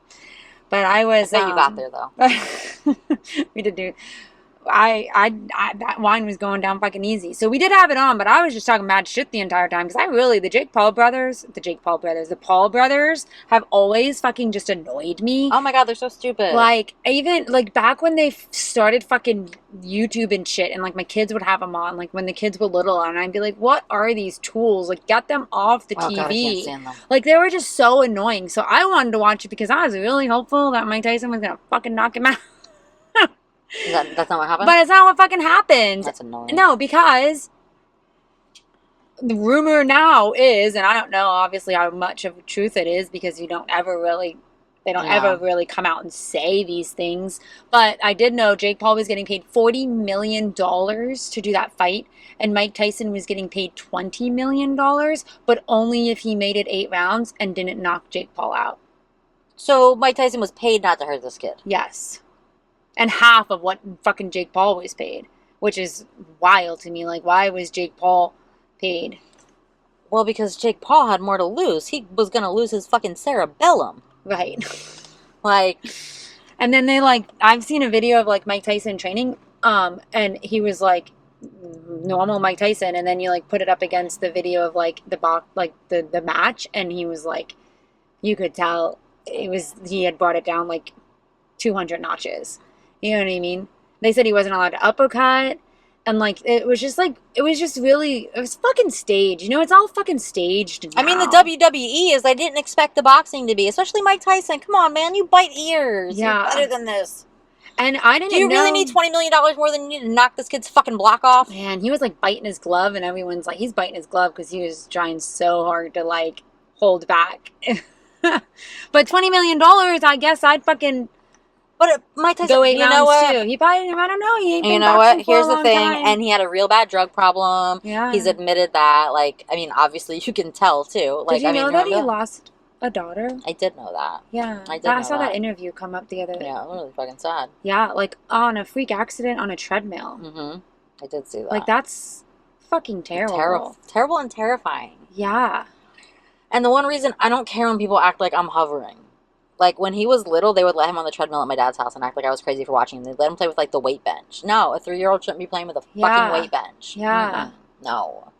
But I was. I bet you got there, though. We did do. That wine was going down fucking easy. So we did have it on, but I was just talking mad shit the entire time because the Paul brothers have always fucking just annoyed me. Oh my God, they're so stupid. Like, even, like, back when they started fucking YouTube and shit, and, like, my kids would have them on, like, when the kids were little, and I'd be like, what are these tools? Like, get them off the TV. God, I can't stand them. Like, they were just so annoying. So I wanted to watch it because I was really hopeful that Mike Tyson was gonna fucking knock him out. That's not what happened? But it's not what fucking happened. That's annoying. No, because the rumor now is, and I don't know obviously how much of truth it is because they don't ever really come out and say these things. But I did know Jake Paul was getting paid $40 million to do that fight, and Mike Tyson was getting paid $20 million, but only if he made it 8 rounds and didn't knock Jake Paul out. So Mike Tyson was paid not to hurt this kid? Yes. And half of what fucking Jake Paul was paid, which is wild to me. Like, why was Jake Paul paid? Well, because Jake Paul had more to lose. He was going to lose his fucking cerebellum. Right. Like. And then they, like, I've seen a video of, like, Mike Tyson training, and he was, like, normal Mike Tyson, and then you, like, put it up against the video of, like, the match, and he was, like, you could tell he had brought it down, like, 200 notches. You know what I mean? They said he wasn't allowed to uppercut. And, like, it was fucking staged. You know, it's all fucking staged now. I mean, the WWE is, they didn't expect the boxing to be. Especially Mike Tyson. Come on, man. You bite ears. Yeah. You're better than this. And I didn't know. Do you really need $20 million more than you need to knock this kid's fucking block off? Man, he was, like, biting his glove. And everyone's like, he's biting his glove because he was trying so hard to, like, hold back. But $20 million, I guess I'd fucking... But Mike Tyson, go 8 you know rounds what? too. He probably, I don't know. He ain't been you know what? for Here's a the long thing, time. and he had a real bad drug problem. Yeah. He's admitted that. Like, I mean, obviously you can tell too. Like, did you know that he remember? lost a daughter? I did know that. Yeah, I saw that interview come up the other. Yeah, it was really fucking sad. Yeah, like on a freak accident on a treadmill. Mm-hmm. I did see that. Like, that's fucking terrible. Terrible and terrifying. Yeah. And the one reason I don't care when people act like I'm hovering. Like, when he was little, they would let him on the treadmill at my dad's house and act like I was crazy for watching him. They'd let him play with, like, the weight bench. No, a 3-year-old shouldn't be playing with a fucking weight bench. Yeah. Mm-mm. No.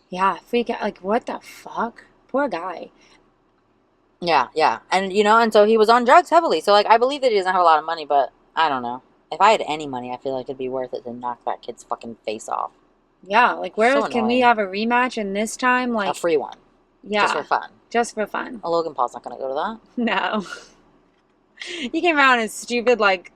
Yeah, freak out. Like, what the fuck? Poor guy. Yeah, yeah. And, you know, and so he was on drugs heavily. So, like, I believe that he doesn't have a lot of money, but I don't know. If I had any money, I feel like it'd be worth it to knock that kid's fucking face off. Yeah, like, where So can we annoying. have a rematch and this time, like... A free one. Yeah. Just for fun. Just for fun. A Logan Paul's not going to go to that. No. He came out in a stupid, like,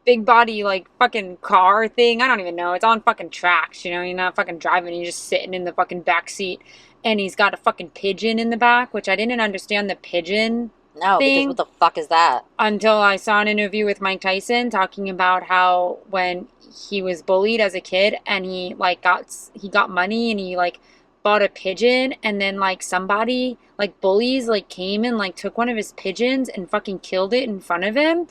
big body, like, fucking car thing. I don't even know. It's on fucking tracks, you know? You're not fucking driving. You're just sitting in the fucking back seat. And he's got a fucking pigeon in the back, which I didn't understand the pigeon No, thing. because what the fuck is that? Until I saw an interview with Mike Tyson talking about how when he was bullied as a kid and he, like, got money and he, like, bought a pigeon, and then, like, somebody, like, bullies, like, came and, like, took one of his pigeons and fucking killed it in front of him.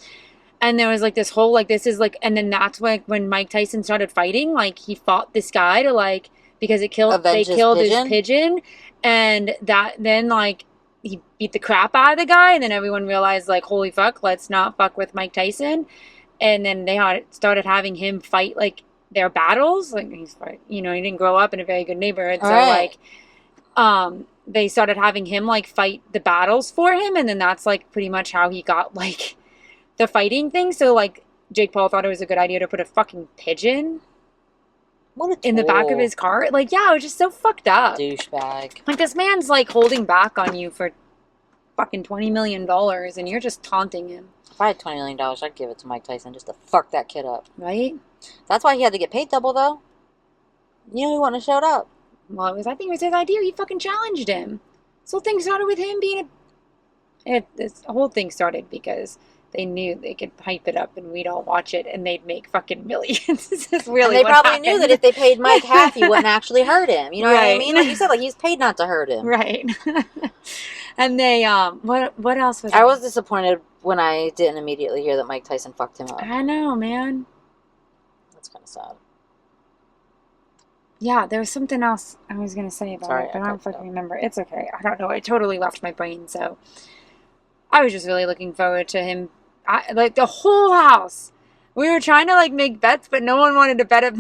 And there was, like, this whole, like, this is, like, and then that's, like, when Mike Tyson started fighting, like, he fought this guy to, like, because they killed his pigeon, and that, then, like, he beat the crap out of the guy, and then everyone realized, like, holy fuck, let's not fuck with Mike Tyson. And then they started having him fight, like, their battles. Like, he's like, you know, he didn't grow up in a very good neighborhood, so right. like they started having him, like, fight the battles for him, and then that's, like, pretty much how he got, like, the fighting thing. So, like, Jake Paul thought it was a good idea to put a fucking pigeon in the back of his car. Like, yeah, it was just so fucked up. Douchebag. Like, this man's, like, holding back on you for fucking $20 million, and you're just taunting him. If I had $20 million, I'd give it to Mike Tyson just to fuck that kid up. Right? That's why he had to get paid double, though. You know, he wouldn't have showed up. Well, I think it was his idea. He fucking challenged him. This whole thing started with him being this whole thing started because they knew they could hype it up and we'd all watch it and they'd make fucking millions. This is really and they what probably happened. knew that if they paid Mike half, he wouldn't actually hurt him. You know what I mean? Like you said, like he's paid not to hurt him. Right. And they, what else was I was disappointed when I didn't immediately hear that Mike Tyson fucked him up. I know, man. That's kind of sad. Yeah, there was something else I was going to say about it, but I don't fucking remember. It's okay. I don't know. It totally left my brain, so I was just really looking forward to him. Like, the whole house. We were trying to, like, make bets, but no one wanted to bet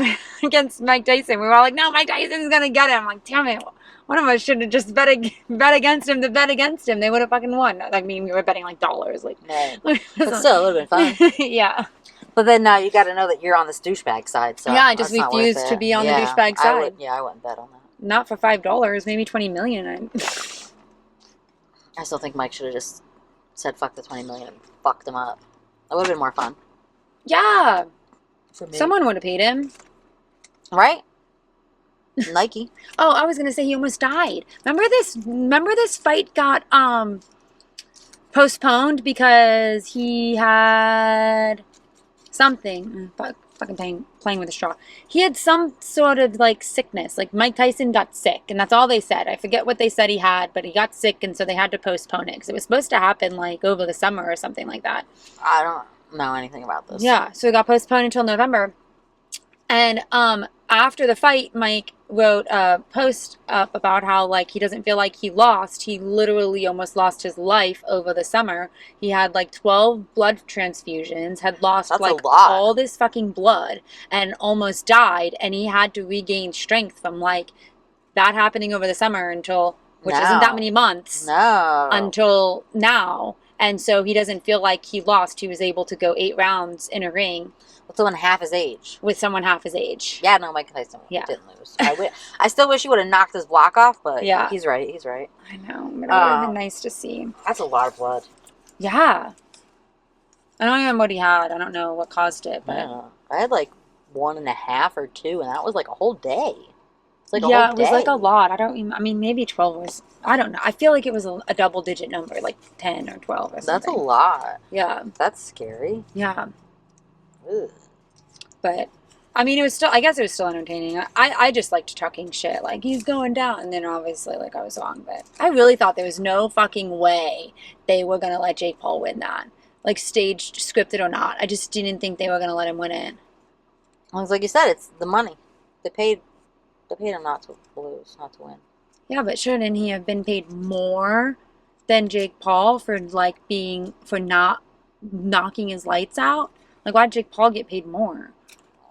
against Mike Tyson. We were all like, no, Mike Tyson's going to get him. I'm like, damn it. One of us should have just bet against him to bet against him. They would have fucking won. I mean, we were betting, like, dollars. Like, right. But still, it would have been fun. Yeah. But then now you got to know that you're on this douchebag side. So yeah, I just refused to be on the douchebag side. I wouldn't bet on that. Not for $5, maybe $20 million. I still think Mike should have just said fuck the $20 million and fucked him up. That would have been more fun. Yeah. For me. Someone would have paid him. Right? Nike. Oh, I was gonna say he almost died. Remember this fight got postponed because he had something. Fucking playing with a straw. He had some sort of like sickness. Like Mike Tyson got sick, and that's all they said. I forget what they said he had, but he got sick, and so they had to postpone it because it was supposed to happen like over the summer or something like that. I don't know anything about this. Yeah, so it got postponed until November. And after the fight, Mike wrote a post up about how like he doesn't feel like he lost. He literally almost lost his life over the summer. He had like 12 blood transfusions, had lost That's like all this fucking blood, and almost died. And he had to regain strength from like that happening over the summer until, which isn't that many months. No. Until now. And so he doesn't feel like he lost. He was able to go 8 rounds in a ring. With someone half his age. With someone half his age. Yeah, no, Mike Tyson didn't lose. I still wish he would have knocked his block off, but yeah. He's right. I know, but it would have been nice to see. That's a lot of blood. Yeah. I don't remember what he had. I don't know what caused it, but I had like 1.5 or 2, and that was like a whole day. It's like a whole day. It was like a lot. I mean, maybe 12 was, I don't know. I feel like it was a double-digit number, like 10 or 12 or something. That's a lot. Yeah. That's scary. Yeah. Ugh. But I mean, I guess it was still entertaining. I just liked talking shit. Like, he's going down. And then obviously, like, I was wrong. But I really thought there was no fucking way they were going to let Jake Paul win that. Like, staged, scripted or not. I just didn't think they were going to let him win it. Well, it's like you said, it's the money. They paid him not to lose, not to win. Yeah, but shouldn't he have been paid more than Jake Paul for not knocking his lights out? Like, why did Jake Paul get paid more?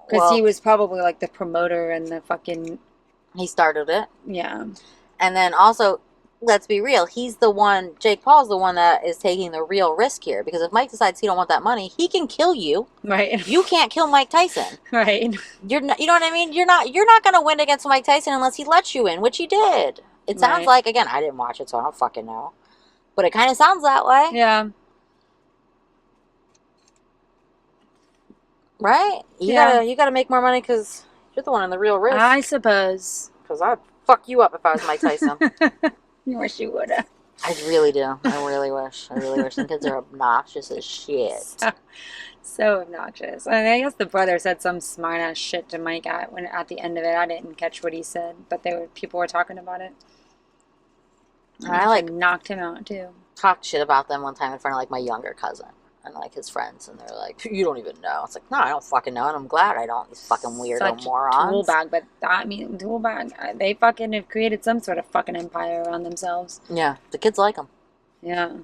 Because he was probably, like, the promoter and the fucking... He started it. Yeah. And then also, let's be real, Jake Paul's the one that is taking the real risk here. Because if Mike decides he don't want that money, he can kill you. Right. You can't kill Mike Tyson. Right. You know what I mean? You're not going to win against Mike Tyson unless he lets you in, which he did. It sounds like, again, I didn't watch it, so I don't fucking know. But it kind of sounds that way. Yeah. Right? You gotta make more money because you're the one in the real risk. I suppose. Because I'd fuck you up if I was Mike Tyson. You wish you would have. I really do. I really wish. Some kids are obnoxious as shit. So obnoxious. And I guess the brother said some smart ass shit to Mike at the end of it. I didn't catch what he said, but people were talking about it. And I knocked him out too. Talked shit about them one time in front of like my younger cousin and like his friends, and they're like, "You don't even know." It's like, no, I don't fucking know, and I'm glad I don't. These fucking weirdo morons. Tool bag, but tool bag. They fucking have created some sort of fucking empire around themselves. Yeah, the kids like them. Yeah.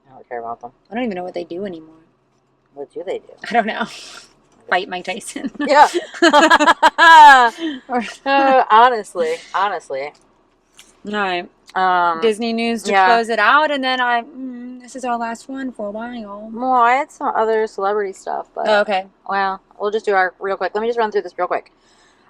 I don't care about them. I don't even know what they do anymore. What do they do? I don't know. Fight Mike Tyson. Yeah. Honestly. All right. Disney news to close it out, and then this is our last one for a while. Well, I had some other celebrity stuff, but okay. Well, we'll just do our real quick. Let me just run through this real quick.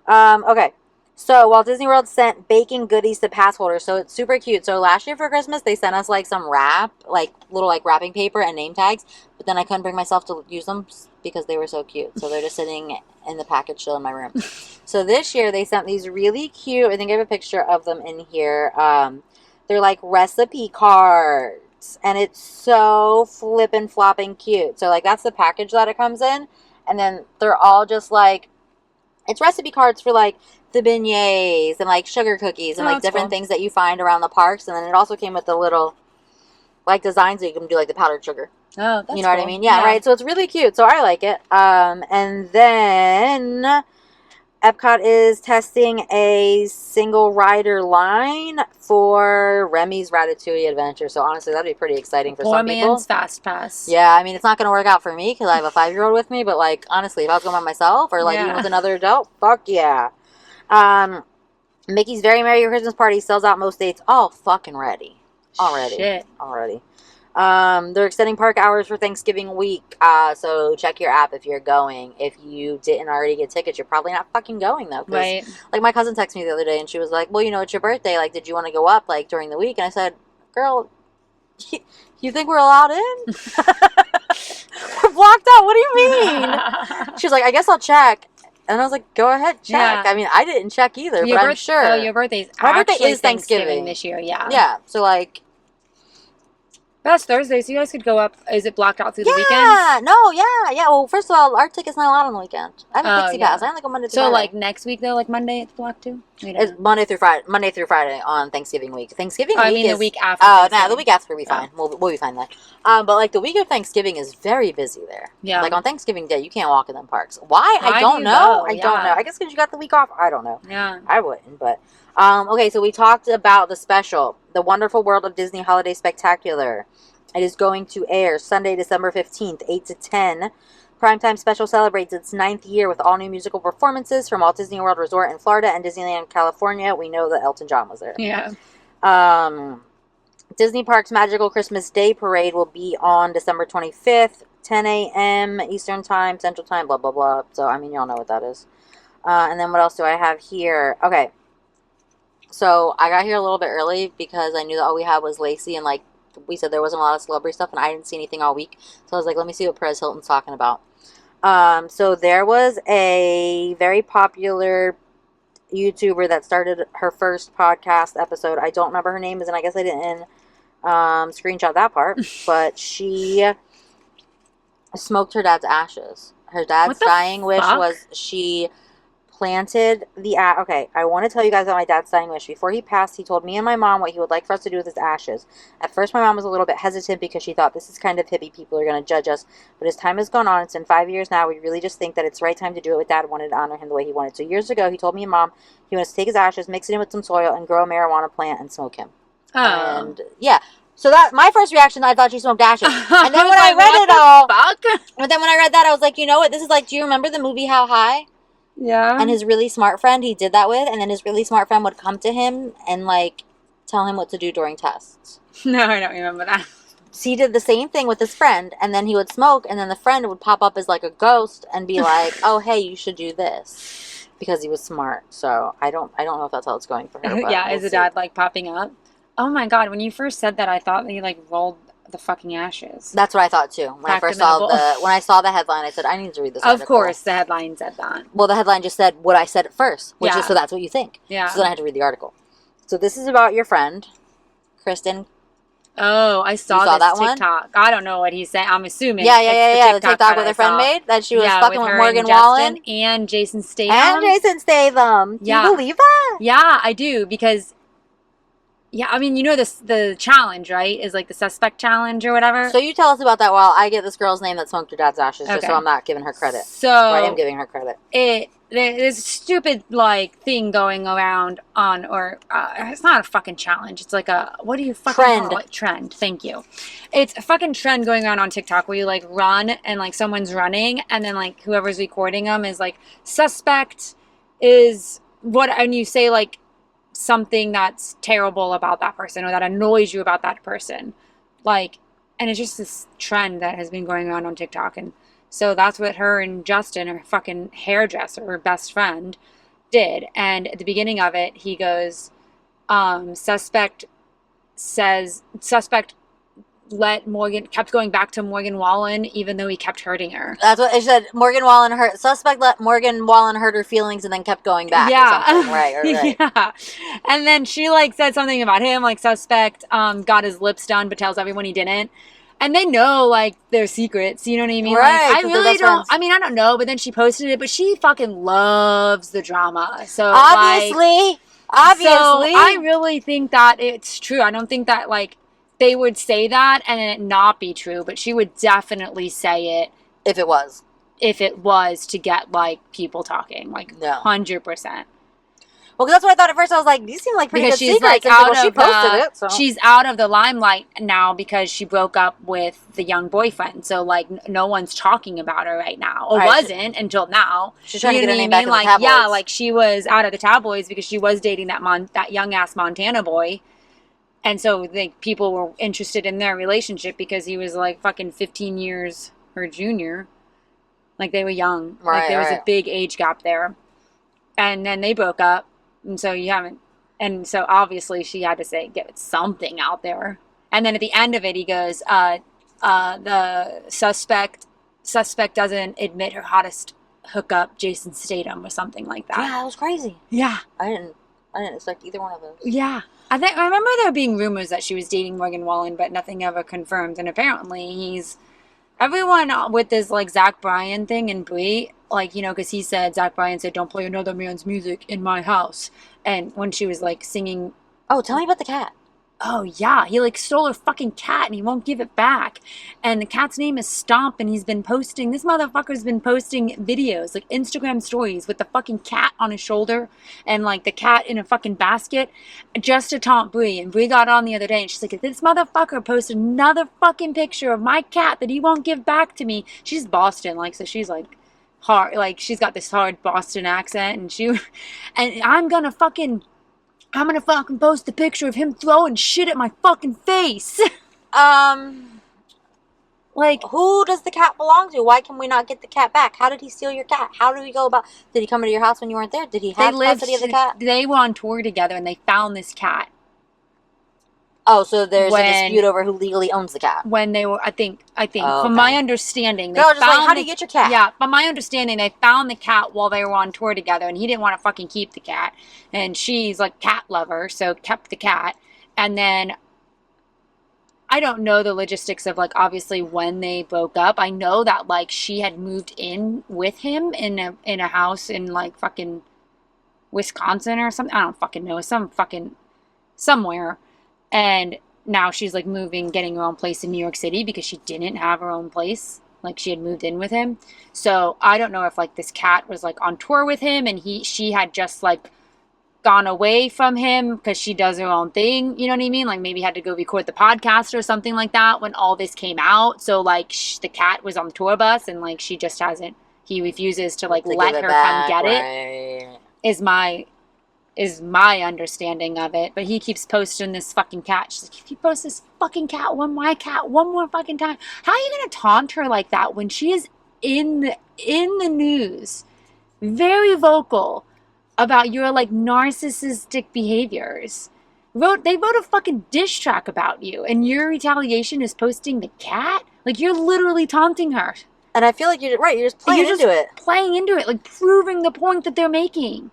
Okay. So Walt Disney World sent baking goodies to pass holders, so it's super cute. So last year for Christmas, they sent us like some little wrapping paper and name tags, but then I couldn't bring myself to use them because they were so cute. So they're just sitting in the package still in my room. So this year they sent these really cute, I think I have a picture of them in here. They're like recipe cards. And it's so flippin' flopping cute. So like that's the package that it comes in. And then they're all just like, it's recipe cards for like the beignets and like sugar cookies and like different things that you find around the parks. And then it also came with the little like designs that you can do like the powdered sugar. Oh, that's you know what I mean? Yeah, right. So it's really cute. So I like it. And then Epcot is testing a single rider line for Remy's Ratatouille Adventure. So honestly, that'd be pretty exciting for some people. Man's Fast Pass. Yeah, I mean, it's not going to work out for me because I have a 5-year-old with me. But like, honestly, if I was going by myself or like even with another adult, fuck yeah. Mickey's Very Merry Christmas Party sells out most dates. All fucking ready. Already. They're extending park hours for Thanksgiving week. So check your app if you're going. If you didn't already get tickets, you're probably not fucking going though. Right. Like my cousin texted me the other day and she was like, well, you know, it's your birthday. Like, did you want to go up like during the week? And I said, girl, you think we're allowed in? We're blocked out. What do you mean? She was like, I guess I'll check. And I was like, go ahead, check. Yeah. I mean, I didn't check either, but I'm sure. Oh, your birthday's My birthday is Thanksgiving this year, yeah. Yeah, so like... That's Thursday, so you guys could go up. Is it blocked out through the weekend? Yeah, yeah. Well, first of all, our ticket's not allowed on the weekend. I have a Pixie Pass. I only go Monday through Friday. So, like, next week, though, like Monday, it's blocked too? It's Monday through Friday on Thanksgiving week. Thanksgiving week I mean is... the week after. Oh, no, the week after will be fine. We'll be fine then. But, like, the week of Thanksgiving is very busy there. Yeah. Like, on Thanksgiving Day, you can't walk in them parks. Why? I don't know. I don't know. I guess because you got the week off. I don't know. Yeah. I wouldn't, but... okay, so we talked about the special, The Wonderful World of Disney Holiday Spectacular. It is going to air Sunday, December 15th, 8 to 10. Primetime Special celebrates its 9th year with all new musical performances from Walt Disney World Resort in Florida and Disneyland, California. We know that Elton John was there. Yeah. Disney Parks Magical Christmas Day Parade will be on December 25th, 10 a.m. Eastern Time, Central Time, blah, blah, blah. So, I mean, y'all know what that is. And then what else do I have here? Okay. So, I got here a little bit early because I knew that all we had was Laci and, like, we said there wasn't a lot of celebrity stuff, and I didn't see anything all week. So I was like, let me see what Perez Hilton's talking about. So there was a very popular YouTuber that started her first podcast episode. I don't remember her name, and I guess I didn't screenshot that part. But she smoked her dad's ashes. Her dad's dying wish was she... planted the okay, I want to tell you guys about my dad's dying wish. Before he passed, he told me and my mom what he would like for us to do with his ashes. At first, my mom was a little bit hesitant because she thought this is kind of hippie, people are going to judge us. But as time has gone on, it's been 5 years now, we really just think that it's the right time to do it with Dad, wanted to honor him the way he wanted. So years ago, he told me and Mom he wants to take his ashes, mix it in with some soil, and grow a marijuana plant and smoke him. Oh. And yeah. So that my first reaction, I thought she smoked ashes. And then when I read it all, but then when I read that, I was like, you know what? This is like, do you remember the movie How High? Yeah. And his really smart friend, he did that with, and then his really smart friend would come to him and, like, tell him what to do during tests. No, I don't remember that. So he did the same thing with his friend, and then he would smoke, and then the friend would pop up as, like, a ghost and be like, oh, hey, you should do this. Because he was smart. So I don't know if that's how it's going for her. Yeah, is the dad, like, popping up? Oh, my God. When you first said that, I thought that you, like, rolled the fucking ashes. That's what I thought too. When I first saw when I saw the headline, I said I need to read this article. Of course, the headline said that. Well, the headline just said what I said at first, which is so that's what you think. Yeah. So then I had to read the article. So this is about your friend, Kristen. Oh, I saw this TikTok. I don't know what he's saying. I'm assuming. Yeah. The TikTok with her friend made that she was fucking with Morgan Wallen and Jason Statham. Do you believe that? Yeah, I do because. Yeah, I mean, you know the challenge, right? Is like the suspect challenge or whatever. So you tell us about that while I get this girl's name that smoked her dad's ashes, just so I'm not giving her credit. So I am giving her credit. There's a stupid, like, thing going around on, or it's not a fucking challenge. It's like a, what do you fucking call it? Trend. Thank you. It's a fucking trend going around on TikTok where you, like, run and, like, someone's running and then, like, whoever's recording them is, like, suspect is what, and you say, like, something that's terrible about that person or that annoys you about that person, like, and it's just this trend that has been going on TikTok. And so that's what her and Justin, her fucking hairdresser, her best friend, did. And at the beginning of it, he goes, suspect kept going back to Morgan Wallen even though he kept hurting her. That's what it said. Suspect let Morgan Wallen hurt her feelings and then kept going back. Yeah. Or something. Right. Yeah. And then she like said something about him, like suspect got his lips done but tells everyone he didn't. And they know, like, their secrets, you know what I mean? Right, like, I really don't, I mean, I don't know, but then she posted it, but she fucking loves the drama. So, obviously. So I really think that it's true. I don't think that, like, they would say that and it not be true, but she would definitely say it. If it was. If it was to get, like, people talking, like, 100%. Well, because that's what I thought at first. I was like, these seem like pretty good she's secrets. Like she posted it. So. She's out of the limelight now because she broke up with the young boyfriend. So, like, no one's talking about her right now. Or wasn't until now. She's trying to get her name back in the tabloids. Yeah, like, she was out of the tabloids because she was dating that young-ass Montana boy. And so, like, people were interested in their relationship because he was, like, fucking 15 years her junior. Like, they were young. Right, like, there was a big age gap there. And then they broke up. And so so obviously she had to get something out there. And then at the end of it, he goes, the suspect doesn't admit her hottest hookup, Jason Statham, or something like that. Yeah, that was crazy. Yeah. I didn't expect either one of those. Yeah. I remember there being rumors that she was dating Morgan Wallen, but nothing ever confirmed. And apparently everyone with this, like, Zach Bryan thing and Brie, like, you know, because Zach Bryan said, don't play another man's music in my house. And when she was, like, singing... Oh, tell me about the cat. Oh, yeah. He, like, stole her fucking cat and he won't give it back. And the cat's name is Stomp and he's been posting... This motherfucker's been posting videos, like, Instagram stories with the fucking cat on his shoulder and, like, the cat in a fucking basket just to taunt Brie. And Brie got on the other day and she's like, if this motherfucker posted another fucking picture of my cat that he won't give back to me... She's Boston, like, so she's, like... hard, like, she's got this hard Boston accent, and I'm gonna fucking post a picture of him throwing shit at my fucking face. Like, who does the cat belong to? Why can we not get the cat back? How did he steal your cat? How did we go about? Did he come into your house when you weren't there? Did he have custody of the cat? They were on tour together and they found this cat. Oh, so there's a dispute over who legally owns the cat. When they were, I think, okay. From my understanding, they found how do you get your cat? Yeah, from my understanding, they found the cat while they were on tour together, and he didn't want to fucking keep the cat, and she's like cat lover, so kept the cat, and then I don't know the logistics of, like, obviously when they broke up. I know that, like, she had moved in with him in a house in, like, fucking Wisconsin or something. I don't fucking know, somewhere. And now she's, like, getting her own place in New York City because she didn't have her own place. Like, she had moved in with him. So I don't know if, like, this cat was, like, on tour with him and she had just, like, gone away from him because she does her own thing. You know what I mean? Like, maybe had to go record the podcast or something like that when all this came out. So, like, the cat was on the tour bus and, like, he refuses to, like, let her come get it. Is my understanding of it. But he keeps posting this fucking cat. She's like, if you post this fucking cat, one more fucking time, how are you going to taunt her like that when she is in the news, very vocal about your, like, narcissistic behaviors? They wrote a fucking diss track about you, and your retaliation is posting the cat? Like, you're literally taunting her. And I feel like you're right, you're just playing into it, like, proving the point that they're making.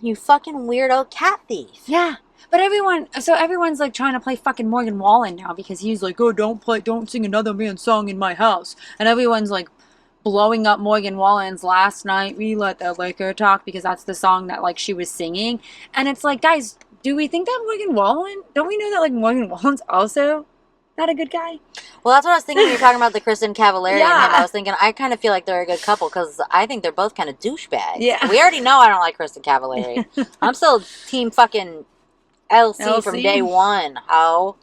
You fucking weirdo cat thief. Yeah. But everyone's, like, trying to play fucking Morgan Wallen now because he's like, oh, don't sing another man's song in my house. And everyone's, like, blowing up Morgan Wallen's Last Night We Let the Liquor Talk because that's the song that, like, she was singing. And it's like, guys, do we think that don't we know that, like, Morgan Wallen's also not a good guy? Well, that's what I was thinking when you were talking about the Kristen Cavallari and him. I was thinking, I kind of feel like they're a good couple because I think they're both kind of douchebags. Yeah. We already know I don't like Kristen Cavallari. I'm still team fucking LC from day one. How?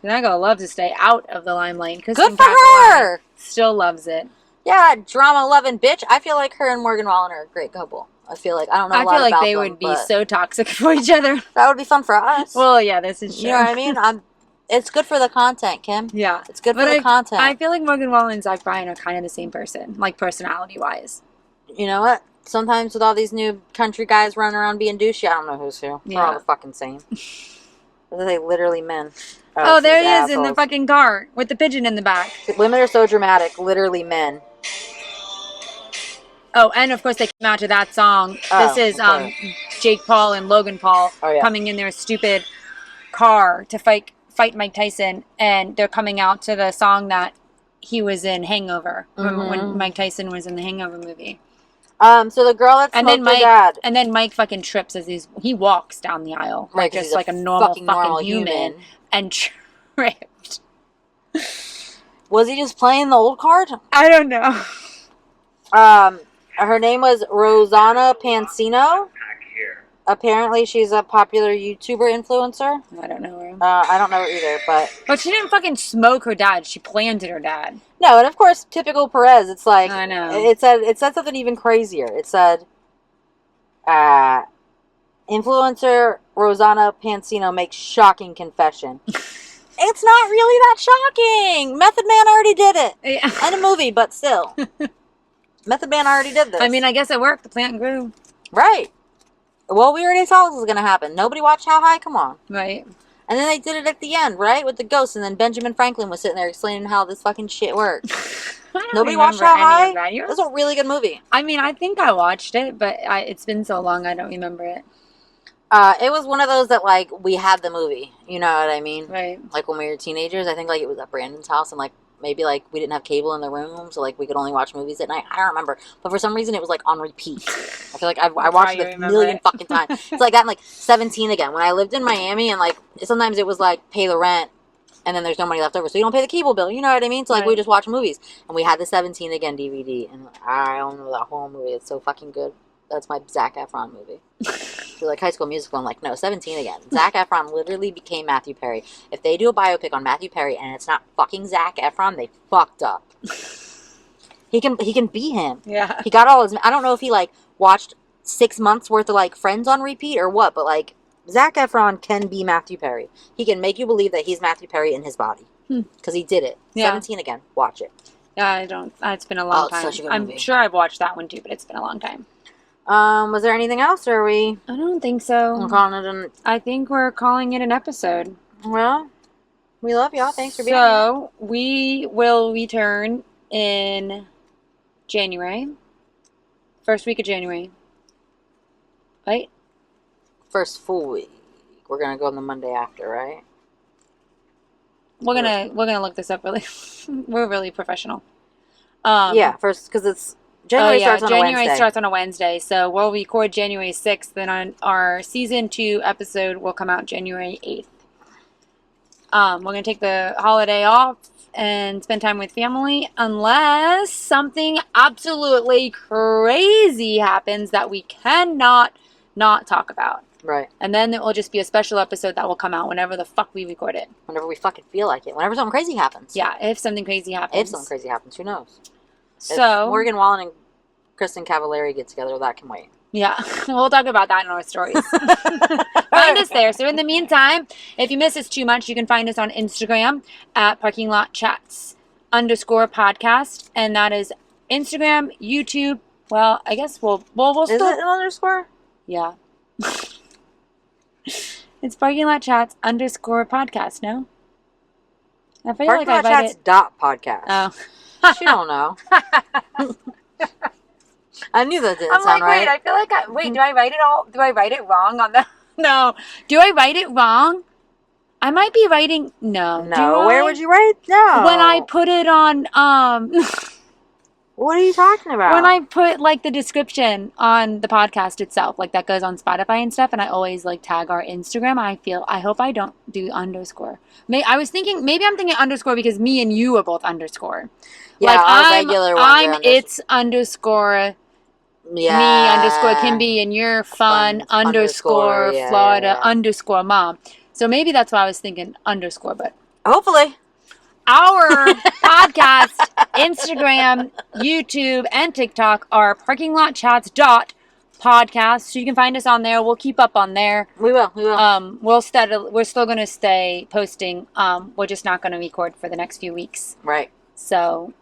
And I'm gonna love to stay out of the limelight. Good for her! Still loves it. Yeah, drama-loving bitch. I feel like her and Morgan Wallen are a great couple. I feel like, I don't know a lot about them. I feel like they would be so toxic for each other. That would be fun for us. Well, yeah, this is true. You know what I mean? It's good for the content, Kim. Yeah. It's good for the content. I feel like Morgan Wallen and Zach Bryan are kind of the same person, like, personality-wise. You know what? Sometimes with all these new country guys running around being douchey, I don't know who's who. They're all the fucking same. They literally men. Oh, there he is in the fucking car with the pigeon in the back. Women are so dramatic. Literally men. Oh, and of course they came out to that song. This is Jake Paul and Logan Paul coming in their stupid car to fight Mike Tyson, and they're coming out to the song that he was in Hangover. Remember when Mike Tyson was in the Hangover movie? So the girl that smoked her dad. And then Mike fucking trips as he walks down the aisle. Right, just like a normal human. And tripped. Was he just playing the old card? I don't know. Her name was Rosanna Pansino. Apparently, she's a popular YouTuber influencer. I don't know her. I don't know her either, but she didn't fucking smoke her dad. She planted her dad. No, and of course, typical Perez. It's like I know. It said something even crazier. It said, influencer Rosanna Pansino makes shocking confession. It's not really that shocking. Method Man already did it in a movie, but still, Method Man already did this. I mean, I guess it worked. The plant grew. Right. Well, we already saw this was going to happen. Nobody watched How High? Come on. Right. And then they did it at the end, right? With the ghost. And then Benjamin Franklin was sitting there explaining how this fucking shit works. Nobody watched How High? That's a really good movie. I mean, I think I watched it, but it's been so long I don't remember it. It was one of those that, like, we had the movie. You know what I mean? Right. Like, when we were teenagers, I think, like, it was at Brandon's house, and, like, maybe, like, we didn't have cable in the room, so, like, we could only watch movies at night. I don't remember. But for some reason, it was, like, on repeat. I feel like I watched it a million fucking times. It's like that in, like, 17 again. When I lived in Miami, and, like, sometimes it was, like, pay the rent, and then there's no money left over, so you don't pay the cable bill. You know what I mean? So, like, we just watch movies. And we had the 17 again DVD, and I don't know that whole movie. It's so fucking good. That's my Zac Efron movie. So, like, High School Musical, I'm like, no, 17 again. Zac Efron literally became Matthew Perry. If they do a biopic on Matthew Perry and it's not fucking Zac Efron, they fucked up. He can be him. Yeah. He got all his... I don't know if he, like, watched 6 months worth of, like, Friends on repeat or what, but, like, Zac Efron can be Matthew Perry. He can make you believe that he's Matthew Perry in his body. Because he did it. Yeah. 17 again. Watch it. Yeah, I don't... It's been a long time. Such a good movie. I'm sure I've watched that one, too, but it's been a long time. Was there anything else, or are we... I don't think so. I'm calling it I think we're calling it an episode. Well, we love y'all. Thanks for being here. So, we will return in January. First week of January. Right? First full week. We're going to go on the Monday after, right? We're gonna look this up really. We're really professional. Yeah, first, because it's... January starts on a Wednesday. January starts on a Wednesday, so we'll record January 6th, then on our Season 2 episode will come out January 8th. We're going to take the holiday off and spend time with family, unless something absolutely crazy happens that we cannot not talk about. Right. And then it will just be a special episode that will come out whenever the fuck we record it. Whenever we fucking feel like it. Whenever something crazy happens. Yeah, if something crazy happens. If something crazy happens, who knows? So if Morgan Wallen and Kristen Cavallari get together, that can wait. Yeah, we'll talk about that in our stories. Find us there. So in the meantime, if you miss us too much, you can find us on Instagram at Parkinglotchats_podcast. And that is Instagram, YouTube. Well, I guess we'll Is it an underscore? Yeah. It's Parkinglotchats_podcast, no? I feel like I read it. Parkinglotchats.podcast. Oh. She don't know. I knew that didn't sound right. Wait, I feel like do I write it all? Do I write it wrong on the... No. Do I write it wrong? I might be writing... No. Where would you write? No. When I put it on... What are you talking about? When I put, like, the description on the podcast itself, like, that goes on Spotify and stuff, and I always, like, tag our Instagram, I hope I don't do underscore. I was thinking, maybe I'm thinking underscore because me and you are both underscore. Yeah, like, our regular ones it's underscore... Yeah. Me underscore Kimby and you're fun underscore Florida underscore mom. So maybe that's why I was thinking underscore, but hopefully our podcast, Instagram, YouTube, and TikTok are Parkinglotchats.podcast. So you can find us on there. We'll keep up on there. We will. We're still going to stay posting. We're just not going to record for the next few weeks. Right. So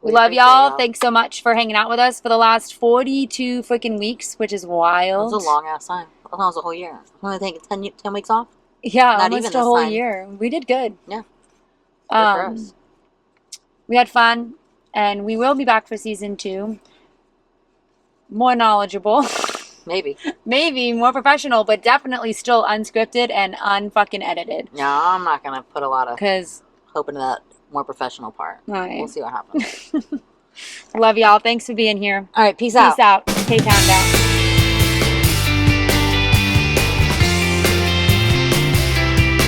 we love y'all. Thanks so much for hanging out with us for the last 42 freaking weeks, which is wild. It was a long ass time. That was a whole year. I'm only taking 10 weeks off. Yeah, almost a whole year. We did good. Yeah. We had fun, and we will be back for season 2. More knowledgeable. Maybe more professional, but definitely still unscripted and unfucking edited. No, I'm not gonna put a lot of hope into that more professional part. Right. We'll see what happens. Love y'all. Thanks for being here. All right, peace out. Peace out. Kcav out.